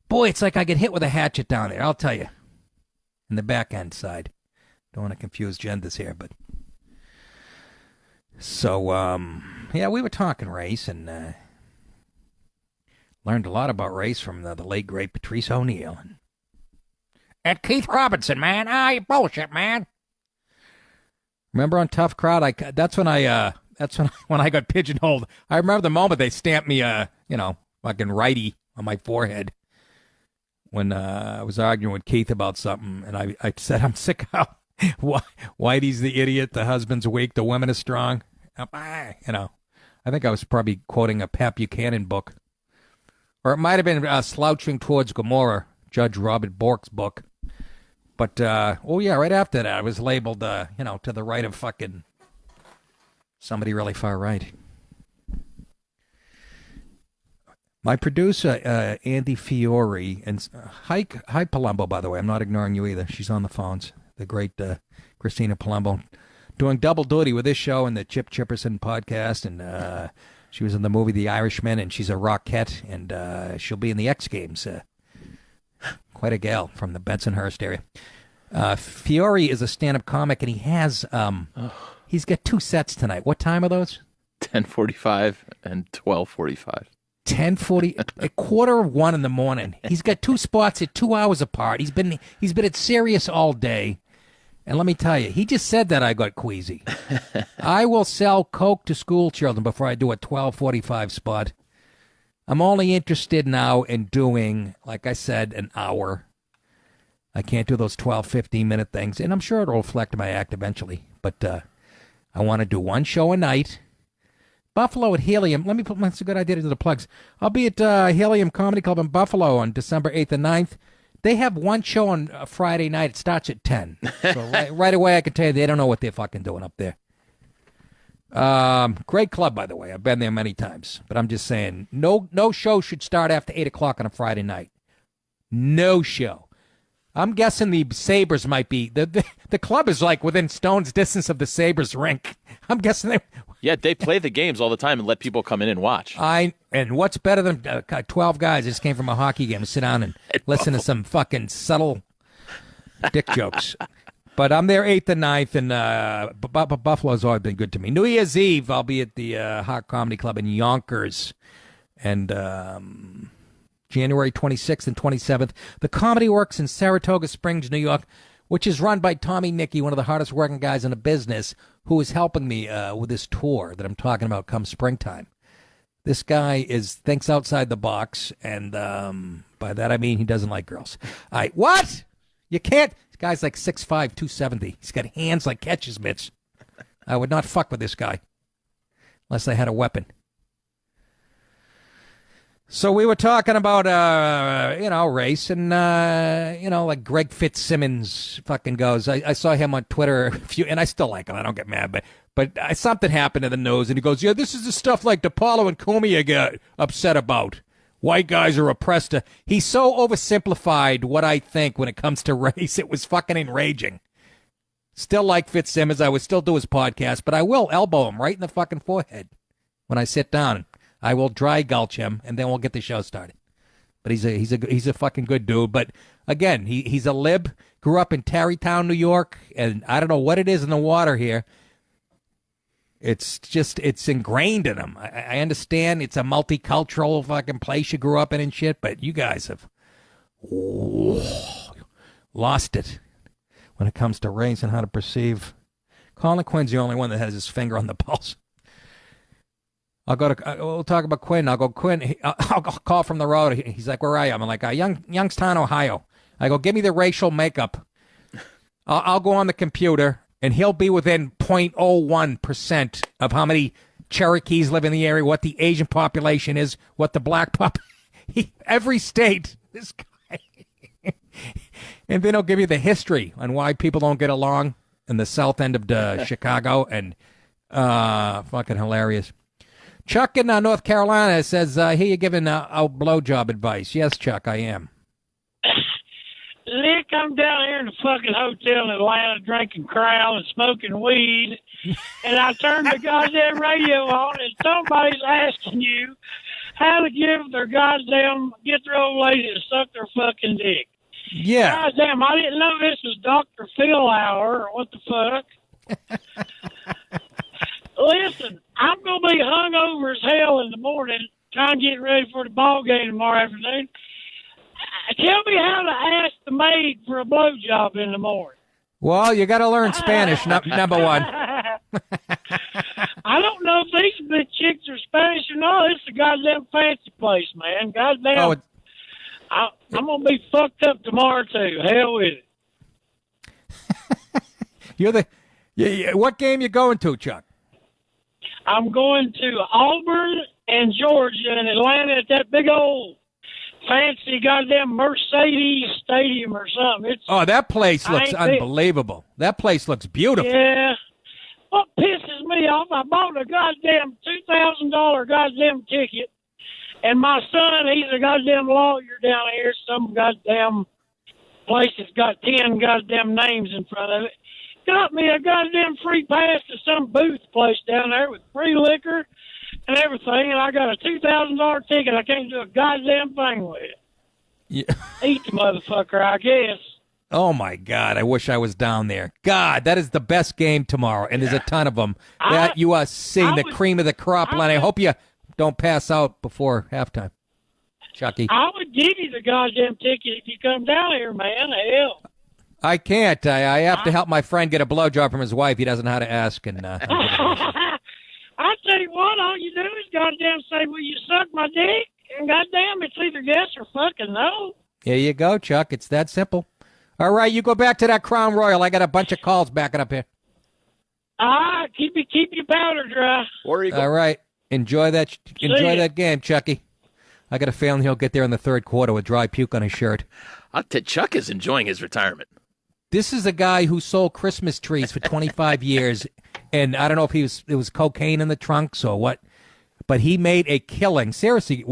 Boy, it's like I get hit with a hatchet down there, I'll tell you. In the back end side. Don't want to confuse genders here, but... So, we were talking race and learned a lot about race from the late, great Patrice O'Neill. And Keith Robinson, man. You bullshit, man. Remember on Tough Crowd? When I got pigeonholed. I remember the moment they stamped me, fucking righty on my forehead when I was arguing with Keith about something, and I said I'm sick of how Whitey's the idiot, the husband's weak, the women are strong. I think I was probably quoting a Pat Buchanan book. Or it might have been Slouching Towards Gomorrah, Judge Robert Bork's book. But, right after that, I was labeled, to the right of fucking somebody really far right. My producer, Andy Fiore, and hi Palumbo, by the way. I'm not ignoring you either. She's on the phones. The great Christina Palumbo, doing double duty with this show and the Chip Chipperson podcast. And she was in the movie The Irishman, and she's a Rockette, and she'll be in the X Games. Quite a gal from the Bensonhurst area. Fiore is a stand-up comic, and he has he's got 2 sets tonight. What time are those? 10:45 and 12:45. 10:40, 1:15 in the morning. He's got 2 spots at 2 hours apart. He's been at Sirius all day, and let me tell you, he just said that I got queasy. I will sell coke to school children before I do a 12:45 spot. I'm only interested now in doing, like I said, an hour. I can't do those 12, 15-minute things, and I'm sure it'll reflect my act eventually. But I want to do 1 show a night. Buffalo at Helium. That's a good idea to do the plugs. I'll be at Helium Comedy Club in Buffalo on December 8th and 9th. They have 1 show on Friday night. It starts at 10. So right away I can tell you they don't know what they're fucking doing up there. Great club, by the way. I've been there many times. But I'm just saying, no show should start after 8 o'clock on a Friday night. No show. I'm guessing the Sabres might be. The club is like within stone's distance of the Sabres rink. I'm guessing they... Yeah, they play the games all the time and let people come in and watch. And what's better than 12 guys that just came from a hockey game to sit down and listen to some fucking subtle dick jokes. But I'm there 8th and 9th, and Buffalo's always been good to me. New Year's Eve, I'll be at the Hot Comedy Club in Yonkers. And January 26th and 27th, the Comedy Works in Saratoga Springs, New York, which is run by Tommy Nicky, one of the hardest working guys in the business, who is helping me with this tour that I'm talking about come springtime. This guy thinks outside the box, and by that I mean he doesn't like girls. What? You can't. This guy's like 6'5", 270. He's got hands like catcher's mitts. I would not fuck with this guy unless I had a weapon. So we were talking about, race, and, like Greg Fitzsimmons fucking goes. I saw him on Twitter, and I still like him. I don't get mad, but something happened to the nose, and he goes, yeah, this is the stuff like DePaulo and Cumia get upset about. White guys are oppressed. He so oversimplified what I think when it comes to race. It was fucking enraging. Still like Fitzsimmons. I would still do his podcast, but I will elbow him right in the fucking forehead when I sit down. I will dry gulch him, and then we'll get the show started. But he's a fucking good dude. But again, he's a lib. Grew up in Tarrytown, New York, and I don't know what it is in the water here. It's ingrained in him. I understand it's a multicultural fucking place you grew up in and shit, but you guys have lost it when it comes to race and how to perceive. Colin Quinn's the only one that has his finger on the pulse. We'll talk about Quinn. I'll go, Quinn. I'll call from the road. He's like, where are you? I'm like, Youngstown, Ohio. I go, give me the racial makeup. I'll go on the computer, and he'll be within 0.01% of how many Cherokees live in the area, what the Asian population is, what the black every state, this guy. And then he'll give you the history on why people don't get along in the south end of Chicago, and fucking hilarious. Chuck in North Carolina says, here you're giving out blowjob advice. Yes, Chuck, I am. Lick, I'm down here in the fucking hotel in Atlanta drinking crown and smoking weed, and I turned the goddamn radio on, and somebody's asking you how to get their old lady to suck their fucking dick. Yeah. Goddamn, I didn't know this was Dr. Phil hour, or what the fuck. Listen, I'm going to be hungover as hell in the morning, trying to get ready for the ball game tomorrow afternoon. Tell me how to ask the maid for a blowjob in the morning. Well, you got to learn Spanish, number one. I don't know if these bitch chicks are Spanish or not. It's a goddamn fancy place, man. Goddamn. Oh, I'm going to be fucked up tomorrow, too. Hell with it. What game you going to, Chuck? I'm going to Auburn and Georgia and Atlanta at that big old fancy goddamn Mercedes Stadium or something. That place looks unbelievable. That place looks beautiful. Yeah. What pisses me off, I bought a goddamn $2,000 goddamn ticket, and my son, he's a goddamn lawyer down here, some goddamn place that's got 10 goddamn names in front of it. Got me a goddamn free pass to some booth place down there with free liquor and everything, and I got a $2,000 ticket I can't do a goddamn thing with. Yeah. Eat the motherfucker, I guess. Oh, my God. I wish I was down there. God, that is the best game tomorrow, and there's a ton of them. That you are seeing the cream of the crop, and I hope you don't pass out before halftime, Chucky. I would give you the goddamn ticket if you come down here, man. Hell. I can't. I have to help my friend get a blowjob from his wife. He doesn't know how to ask. And I tell you what, all you do is goddamn say, will you suck my dick? And goddamn, it's either yes or fucking no. Here you go, Chuck. It's that simple. All right, you go back to that Crown Royal. I got a bunch of calls backing up here. Keep your powder dry. All right. Enjoy that game, Chucky. I got a feeling he'll get there in the third quarter with dry puke on his shirt. Chuck is enjoying his retirement. This is a guy who sold Christmas trees for 25 years, and I don't know if it was cocaine in the trunks or what, but he made a killing. Seriously,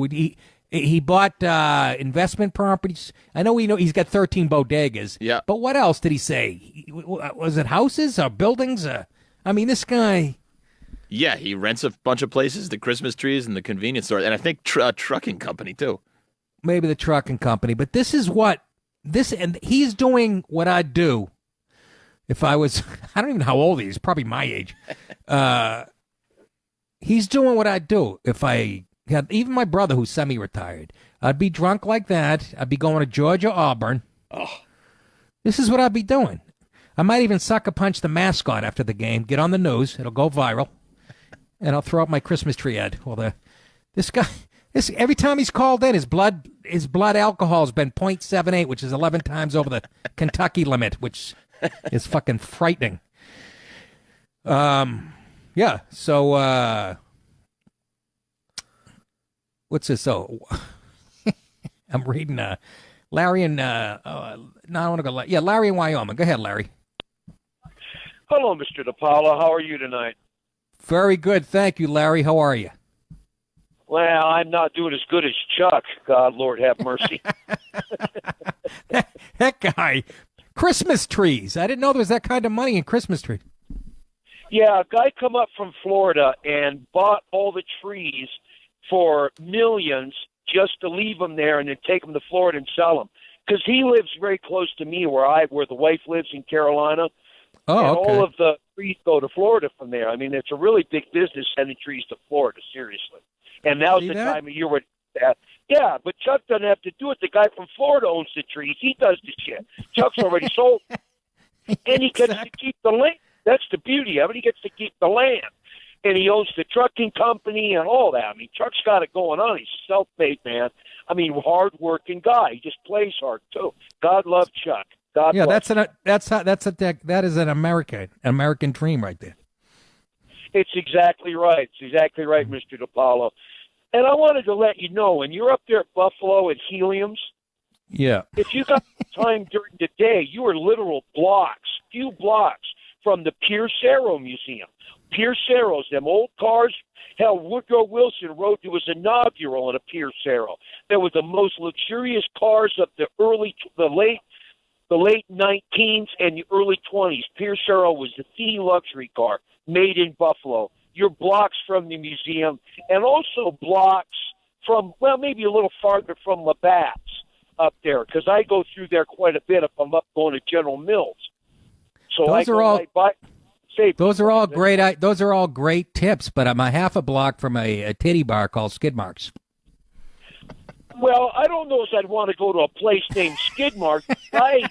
he bought investment properties. I know he's got 13 bodegas. Yeah. But what else did he say? Was it houses or buildings? I mean, this guy. Yeah, he rents a bunch of places, the Christmas trees and the convenience store, and I think a trucking company too. Maybe the trucking company, but and he's doing what I'd do if I was, I don't even know how old he is, probably my age. He's doing what I'd do if I had, even my brother who's semi-retired. I'd be drunk like that. I'd be going to Georgia, Auburn. Oh. This is what I'd be doing. I might even sucker punch the mascot after the game, get on the news, it'll go viral, and I'll throw up my Christmas tree ad. Well, this guy, every time he's called in, his blood alcohol has been 0.78, which is 11 times over the Kentucky limit, which is fucking frightening. Yeah. So, what's this? Oh, I'm reading. Larry in. No, I want to go. Yeah, Larry in Wyoming. Go ahead, Larry. Hello, Mr. DePaolo. How are you tonight? Very good, thank you, Larry. How are you? Well, I'm not doing as good as Chuck. God, Lord have mercy. That guy, Christmas trees. I didn't know there was that kind of money in Christmas trees. Yeah, a guy come up from Florida and bought all the trees for millions just to leave them there and then take them to Florida and sell them. Because he lives very close to me where the wife lives in Carolina. Oh, and okay. all of the trees go to Florida from there. I mean, it's a really big business sending trees to Florida, seriously. And now's the time of year where that. Yeah, but Chuck doesn't have to do it. The guy from Florida owns the trees. He does the shit. Chuck's already sold. And he gets to keep the land. That's the beauty of it. He gets to keep the land. And he owns the trucking company and all that. I mean, Chuck's got it going on. He's a self-made man. I mean, hard-working guy. He just plays hard, too. God love Chuck. God yeah, bless that is an American dream right there. It's exactly right. It's exactly right, Mr. DePaolo. And I wanted to let you know, when you're up there at Buffalo at Helium's, yeah, if you got time during the day, you are literal few blocks from the Pierce Arrow Museum. Pierce Arrows, them old cars. Hell, Woodrow Wilson rode to his inaugural in a Pierce Arrow. They were the most luxurious cars of the late 19s and the early 20s. Pierce Arrow was the luxury car made in Buffalo. You're blocks from the museum and also blocks from, well, maybe a little farther from Labatt's up there, because I go through there quite a bit if I'm up going to General Mills. So those are all great tips, but I'm a half a block from a titty bar called Skid Marks. Well, I don't know if I'd want to go to a place named Skid Marks. I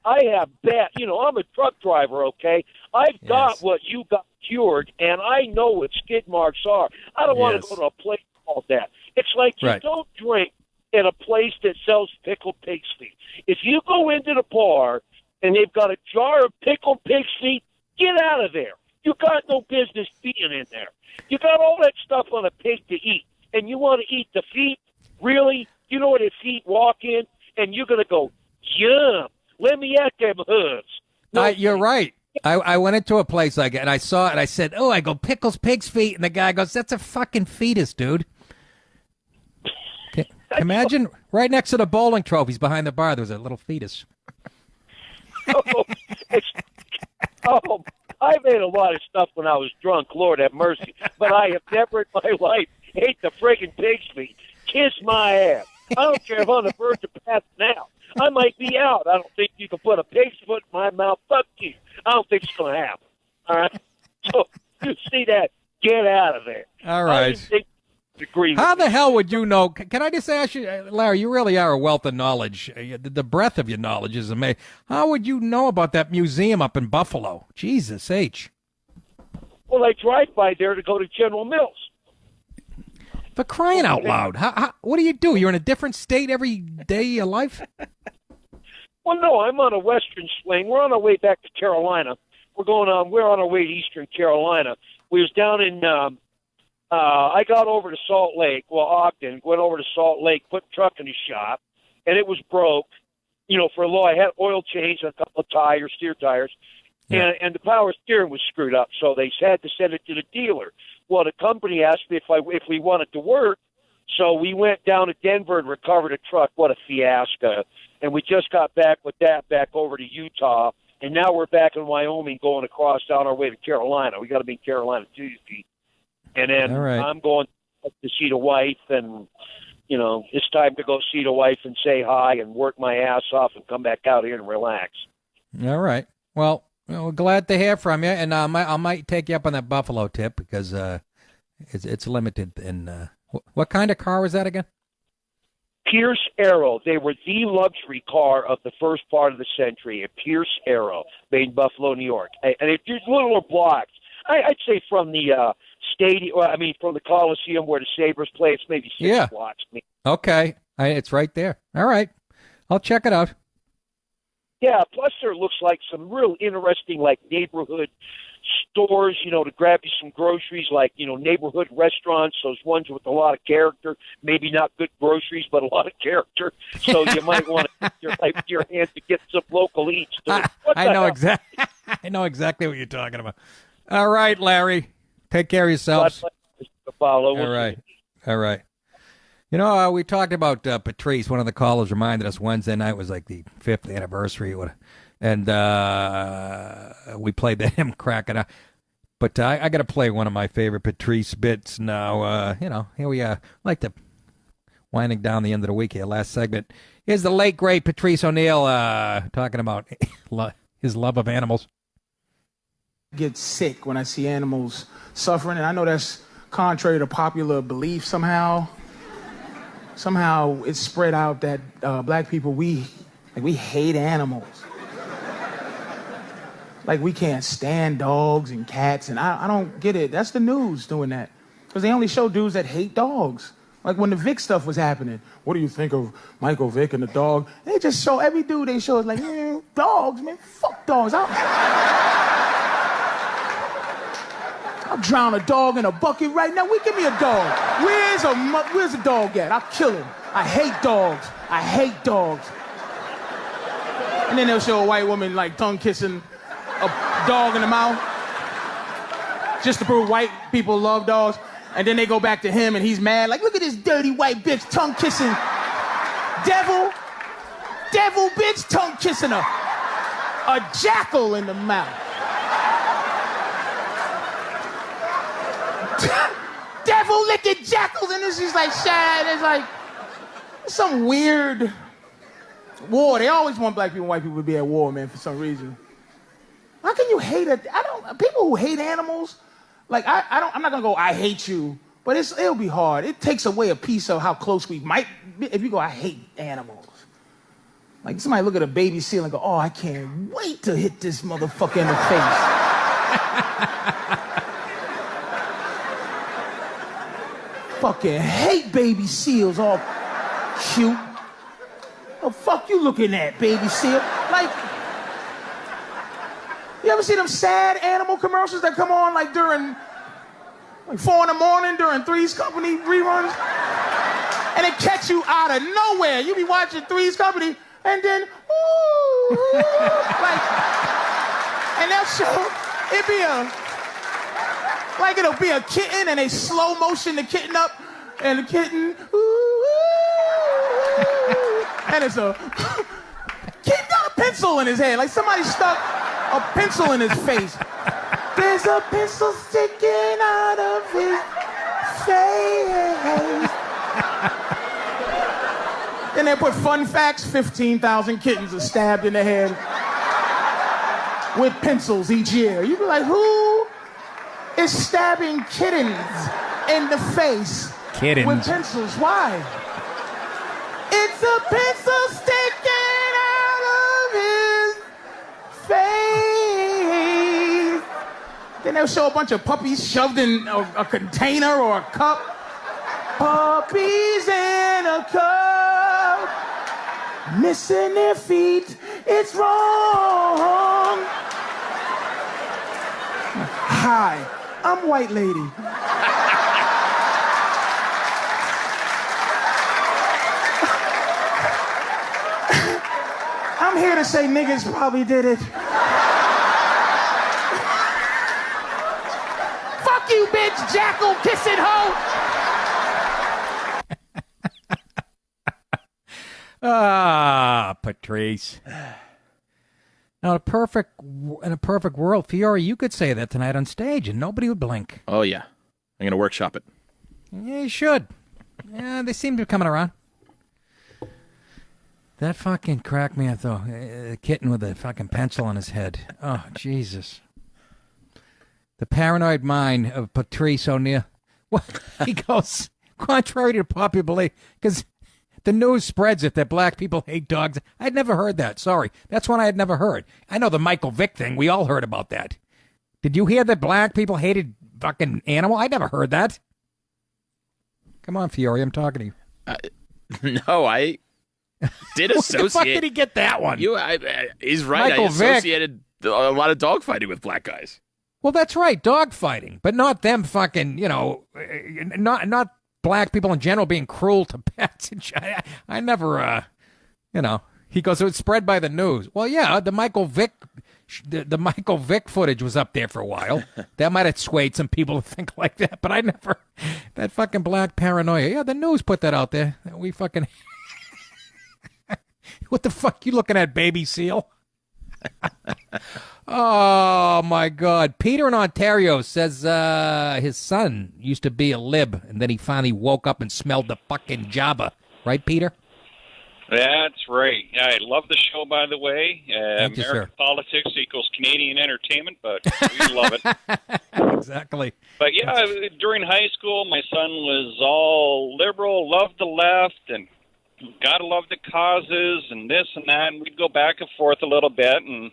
have bad, I'm a truck driver, okay? I've got what you got cured, and I know what skid marks are. I don't want to go to a place called that. It's like you don't drink at a place that sells pickled pig's feet. If you go into the bar and they've got a jar of pickled pig's feet, get out of there. You got no business being in there. You got all that stuff on a pig to eat, and you want to eat the feet? Really? You know what the feet walk in? And you're going to go, yum, let me at them hooves. No, you're right. I went into a place like it, and I saw it, and I said, I go, pickles pig's feet, and the guy goes, that's a fucking fetus, dude. Imagine right next to the bowling trophies behind the bar, there was a little fetus. I made a lot of stuff when I was drunk, Lord have mercy, but I have never in my life ate the friggin' pig's feet. Kiss my ass. I don't care if I'm on the verge of passing out. I might be out. I don't think you can put a pig's foot in my mouth. Fuck you. I don't think it's going to happen. All right? So, you see that, get out of there. All right. How the hell would you know? Can I just ask you, Larry, you really are a wealth of knowledge. The breadth of your knowledge is amazing. How would you know about that museum up in Buffalo? Jesus H. Well, I drive by there to go to General Mills. For crying out loud. What do you do? You're in a different state every day of your life? Well, no, I'm on a western swing. We're on our way back to Carolina. We're on our way to eastern Carolina. We was down in, I got over to Salt Lake, Ogden, went over to Salt Lake, put the truck in the shop, and it was broke. For a low, I had oil change and a couple of tires, steer tires, and the power steering was screwed up, so they had to send it to the dealer. Well, the company asked me if we wanted to work, so we went down to Denver and recovered a truck. What a fiasco. And we just got back with that back over to Utah, and now we're back in Wyoming going across down our way to Carolina. We got to be in Carolina Tuesday. And then I'm going to see the wife, and, it's time to go see the wife and say hi and work my ass off and come back out here and relax. All right. Well, we're glad to hear from you, and I might take you up on that Buffalo tip because it's limited. And what kind of car was that again? Pierce Arrow. They were the luxury car of the first part of the century. A Pierce Arrow, made in Buffalo, New York. And it's little blocks. I'd say from the stadium. From the Coliseum where the Sabres play, it's maybe 6 blocks. Okay, it's right there. All right, I'll check it out. Yeah, plus there looks like some real interesting, neighborhood stores, to grab you some groceries, neighborhood restaurants, those ones with a lot of character, maybe not good groceries, but a lot of character. So you might want to put your hands to get some local eats. I know exactly what you're talking about. All right, Larry. Take care of yourselves. Paolo. All right. We talked about Patrice. One of the callers reminded us Wednesday night was like the 5th anniversary, and we played him cracking up. But I got to play one of my favorite Patrice bits now. Here we are. Like to winding down the end of the week here. Last segment. Here's the late great Patrice O'Neill talking about his love of animals. I get sick when I see animals suffering, and I know that's contrary to popular belief somehow. Somehow it's spread out that black people, we hate animals. We can't stand dogs and cats, and I don't get it. That's the news doing that. Because they only show dudes that hate dogs. Like when the Vic stuff was happening. What do you think of Michael Vick and the dog? They just show, every dude they show is like, dogs, man, fuck dogs. I'll drown a dog in a bucket right now. Give me a dog. Where's the dog at? I'll kill him. I hate dogs. And then they'll show a white woman tongue kissing a dog in the mouth just to prove white people love dogs. And then they go back to him and he's mad. Look at this dirty white bitch tongue kissing. Devil bitch tongue kissing a jackal in the mouth. Devil licking jackals, and this is sad. It's some weird war. They always want black people and white people to be at war, man, for some reason. How can you hate it? People who hate animals, I'm not gonna go, I hate you, but it'll be hard. It takes away a piece of how close we might be if you go, I hate animals. Somebody look at a baby seal and go, oh, I can't wait to hit this motherfucker in the face. fucking hate baby seals, all cute. Oh, fuck you looking at, baby seal? Like, you ever see them sad animal commercials that come on like during, like 4 in the morning during Three's Company reruns? And they catch you out of nowhere. You be watching Three's Company and then, ooh, like, and they'll show, it'll be a kitten and they slow motion the kitten up and the kitten, ooh, and it's a kid got a pencil in his head, like somebody stuck a pencil in his face. There's a pencil sticking out of his face. Then they put fun facts, 15,000 kittens are stabbed in the head with pencils each year. You be like, who is stabbing kittens in the face with pencils? Why? It's a pencil sticking out of his face. Then they'll show a bunch of puppies shoved in a container or a cup. Puppies in a cup, missing their feet, it's wrong. Hi, I'm White Lady. I'm here to say niggas probably did it. Fuck you, bitch, jackal, kissing hoe. Patrice. Now, in a perfect world, Fiore, you could say that tonight on stage and nobody would blink. Oh, yeah. I'm going to workshop it. Yeah, you should. Yeah, they seem to be coming around. That fucking cracked me up, though. A kitten with a fucking pencil on his head. Oh, Jesus. The paranoid mind of Patrice O'Neill. Well, he goes, contrary to popular belief, because the news spreads it that black people hate dogs. I'd never heard that. Sorry. That's one I had never heard. I know the Michael Vick thing. We all heard about that. Did you hear that black people hated fucking animal? I never heard that. Come on, Fiore. I'm talking to you. No, I did associate. Where the fuck did he get that one? He's right. Michael I associated a lot of dog fighting with black guys. Well, that's right. Dog fighting. But not them fucking, not black people in general being cruel to pets. I never, he goes, it was spread by the news. Well, yeah, the Michael Vick footage was up there for a while. That might have swayed some people to think like that, but I never, that fucking black paranoia. Yeah, the news put that out there. We fucking, what the fuck you looking at, baby seal? Oh, my God. Peter in Ontario says his son used to be a lib, and then he finally woke up and smelled the fucking Jabba. Right, Peter? That's right. I love the show, by the way. Thank you, American sir. politics equals Canadian entertainment, but we love it. Exactly. But, yeah, during high school, my son was all liberal, loved the left, and gotta love the causes and this and that, and we'd go back and forth a little bit, and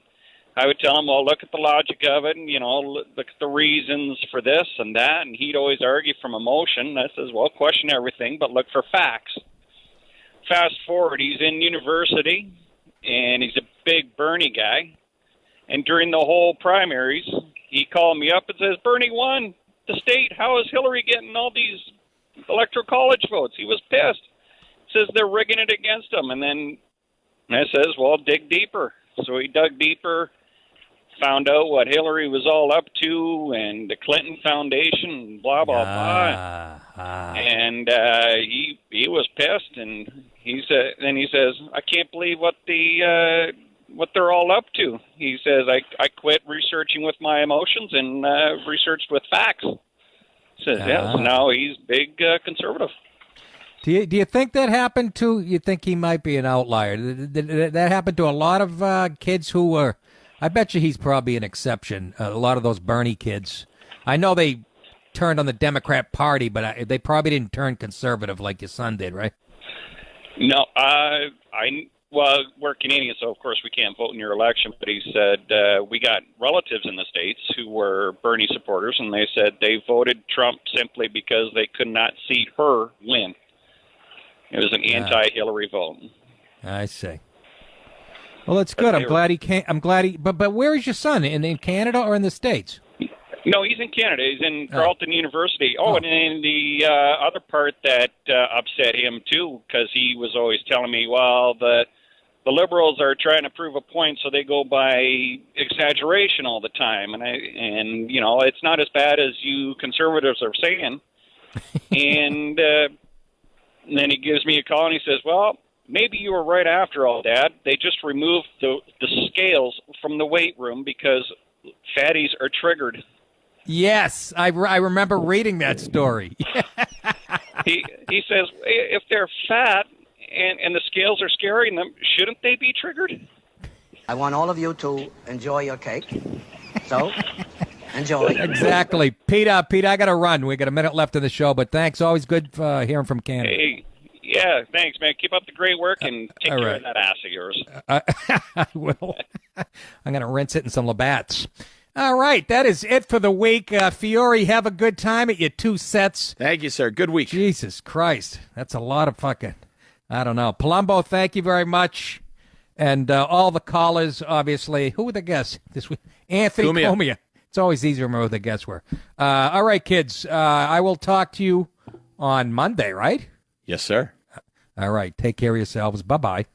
I would tell him, well, look at the logic of it, and, look at the reasons for this and that, and he'd always argue from emotion. I says, well, question everything, but look for facts. Fast forward, he's in university, and he's a big Bernie guy, and during the whole primaries, he called me up and says, Bernie won the state. How is Hillary getting all these electoral college votes? He was pissed. Says they're rigging it against him, and then I says, well, dig deeper. So he dug deeper, found out what Hillary was all up to, and the Clinton Foundation, blah blah blah. And he was pissed, and he said, I can't believe what they're all up to. He says, I quit researching with my emotions and researched with facts. Says, yeah, so now he's big conservative. Do you think that happened to, you think he might be an outlier? Did that happened to a lot of kids who were, I bet you he's probably an exception, a lot of those Bernie kids. I know they turned on the Democrat Party, but they probably didn't turn conservative like your son did, right? No, well, we're Canadian, so of course we can't vote in your election. But he said we got relatives in the States who were Bernie supporters, and they said they voted Trump simply because they could not see her win. It was an anti-Hillary vote. I see. Well, that's good. I'm glad he came. I'm glad he. But where is your son? In Canada or in the States? No, he's in Canada. He's in Carleton University. And then the other part that upset him too, because he was always telling me, well, the liberals are trying to prove a point, so they go by exaggeration all the time, and you know, it's not as bad as you conservatives are saying. And then he gives me a call and he says, well, maybe you were right after all, Dad. They just removed the scales from the weight room because fatties are triggered. Yes, I remember reading that story. He says, if they're fat and the scales are scaring them, shouldn't they be triggered? I want all of you to enjoy your cake. So, enjoy. Exactly. Pete, I got to run. We got a minute left of the show, but tgoing always good hearing from Canada. Hey, yeah, thanks, man. Keep up the great work and take care of that ass of yours. I will. I'm going to rinse it in some Labatt's. All right, that is it for the week. Fiore, have a good time at your 2 sets. Thank you, sir. Good week. Jesus Christ. That's a lot of fucking, I don't know. Palumbo, thank you very much. And all the callers, obviously. Who were the guests this week? Anthony Comia. It's always easier to remember who the guests were. All right, kids. I will talk to you on Monday, right? Yes, sir. All right. Take care of yourselves. Bye-bye.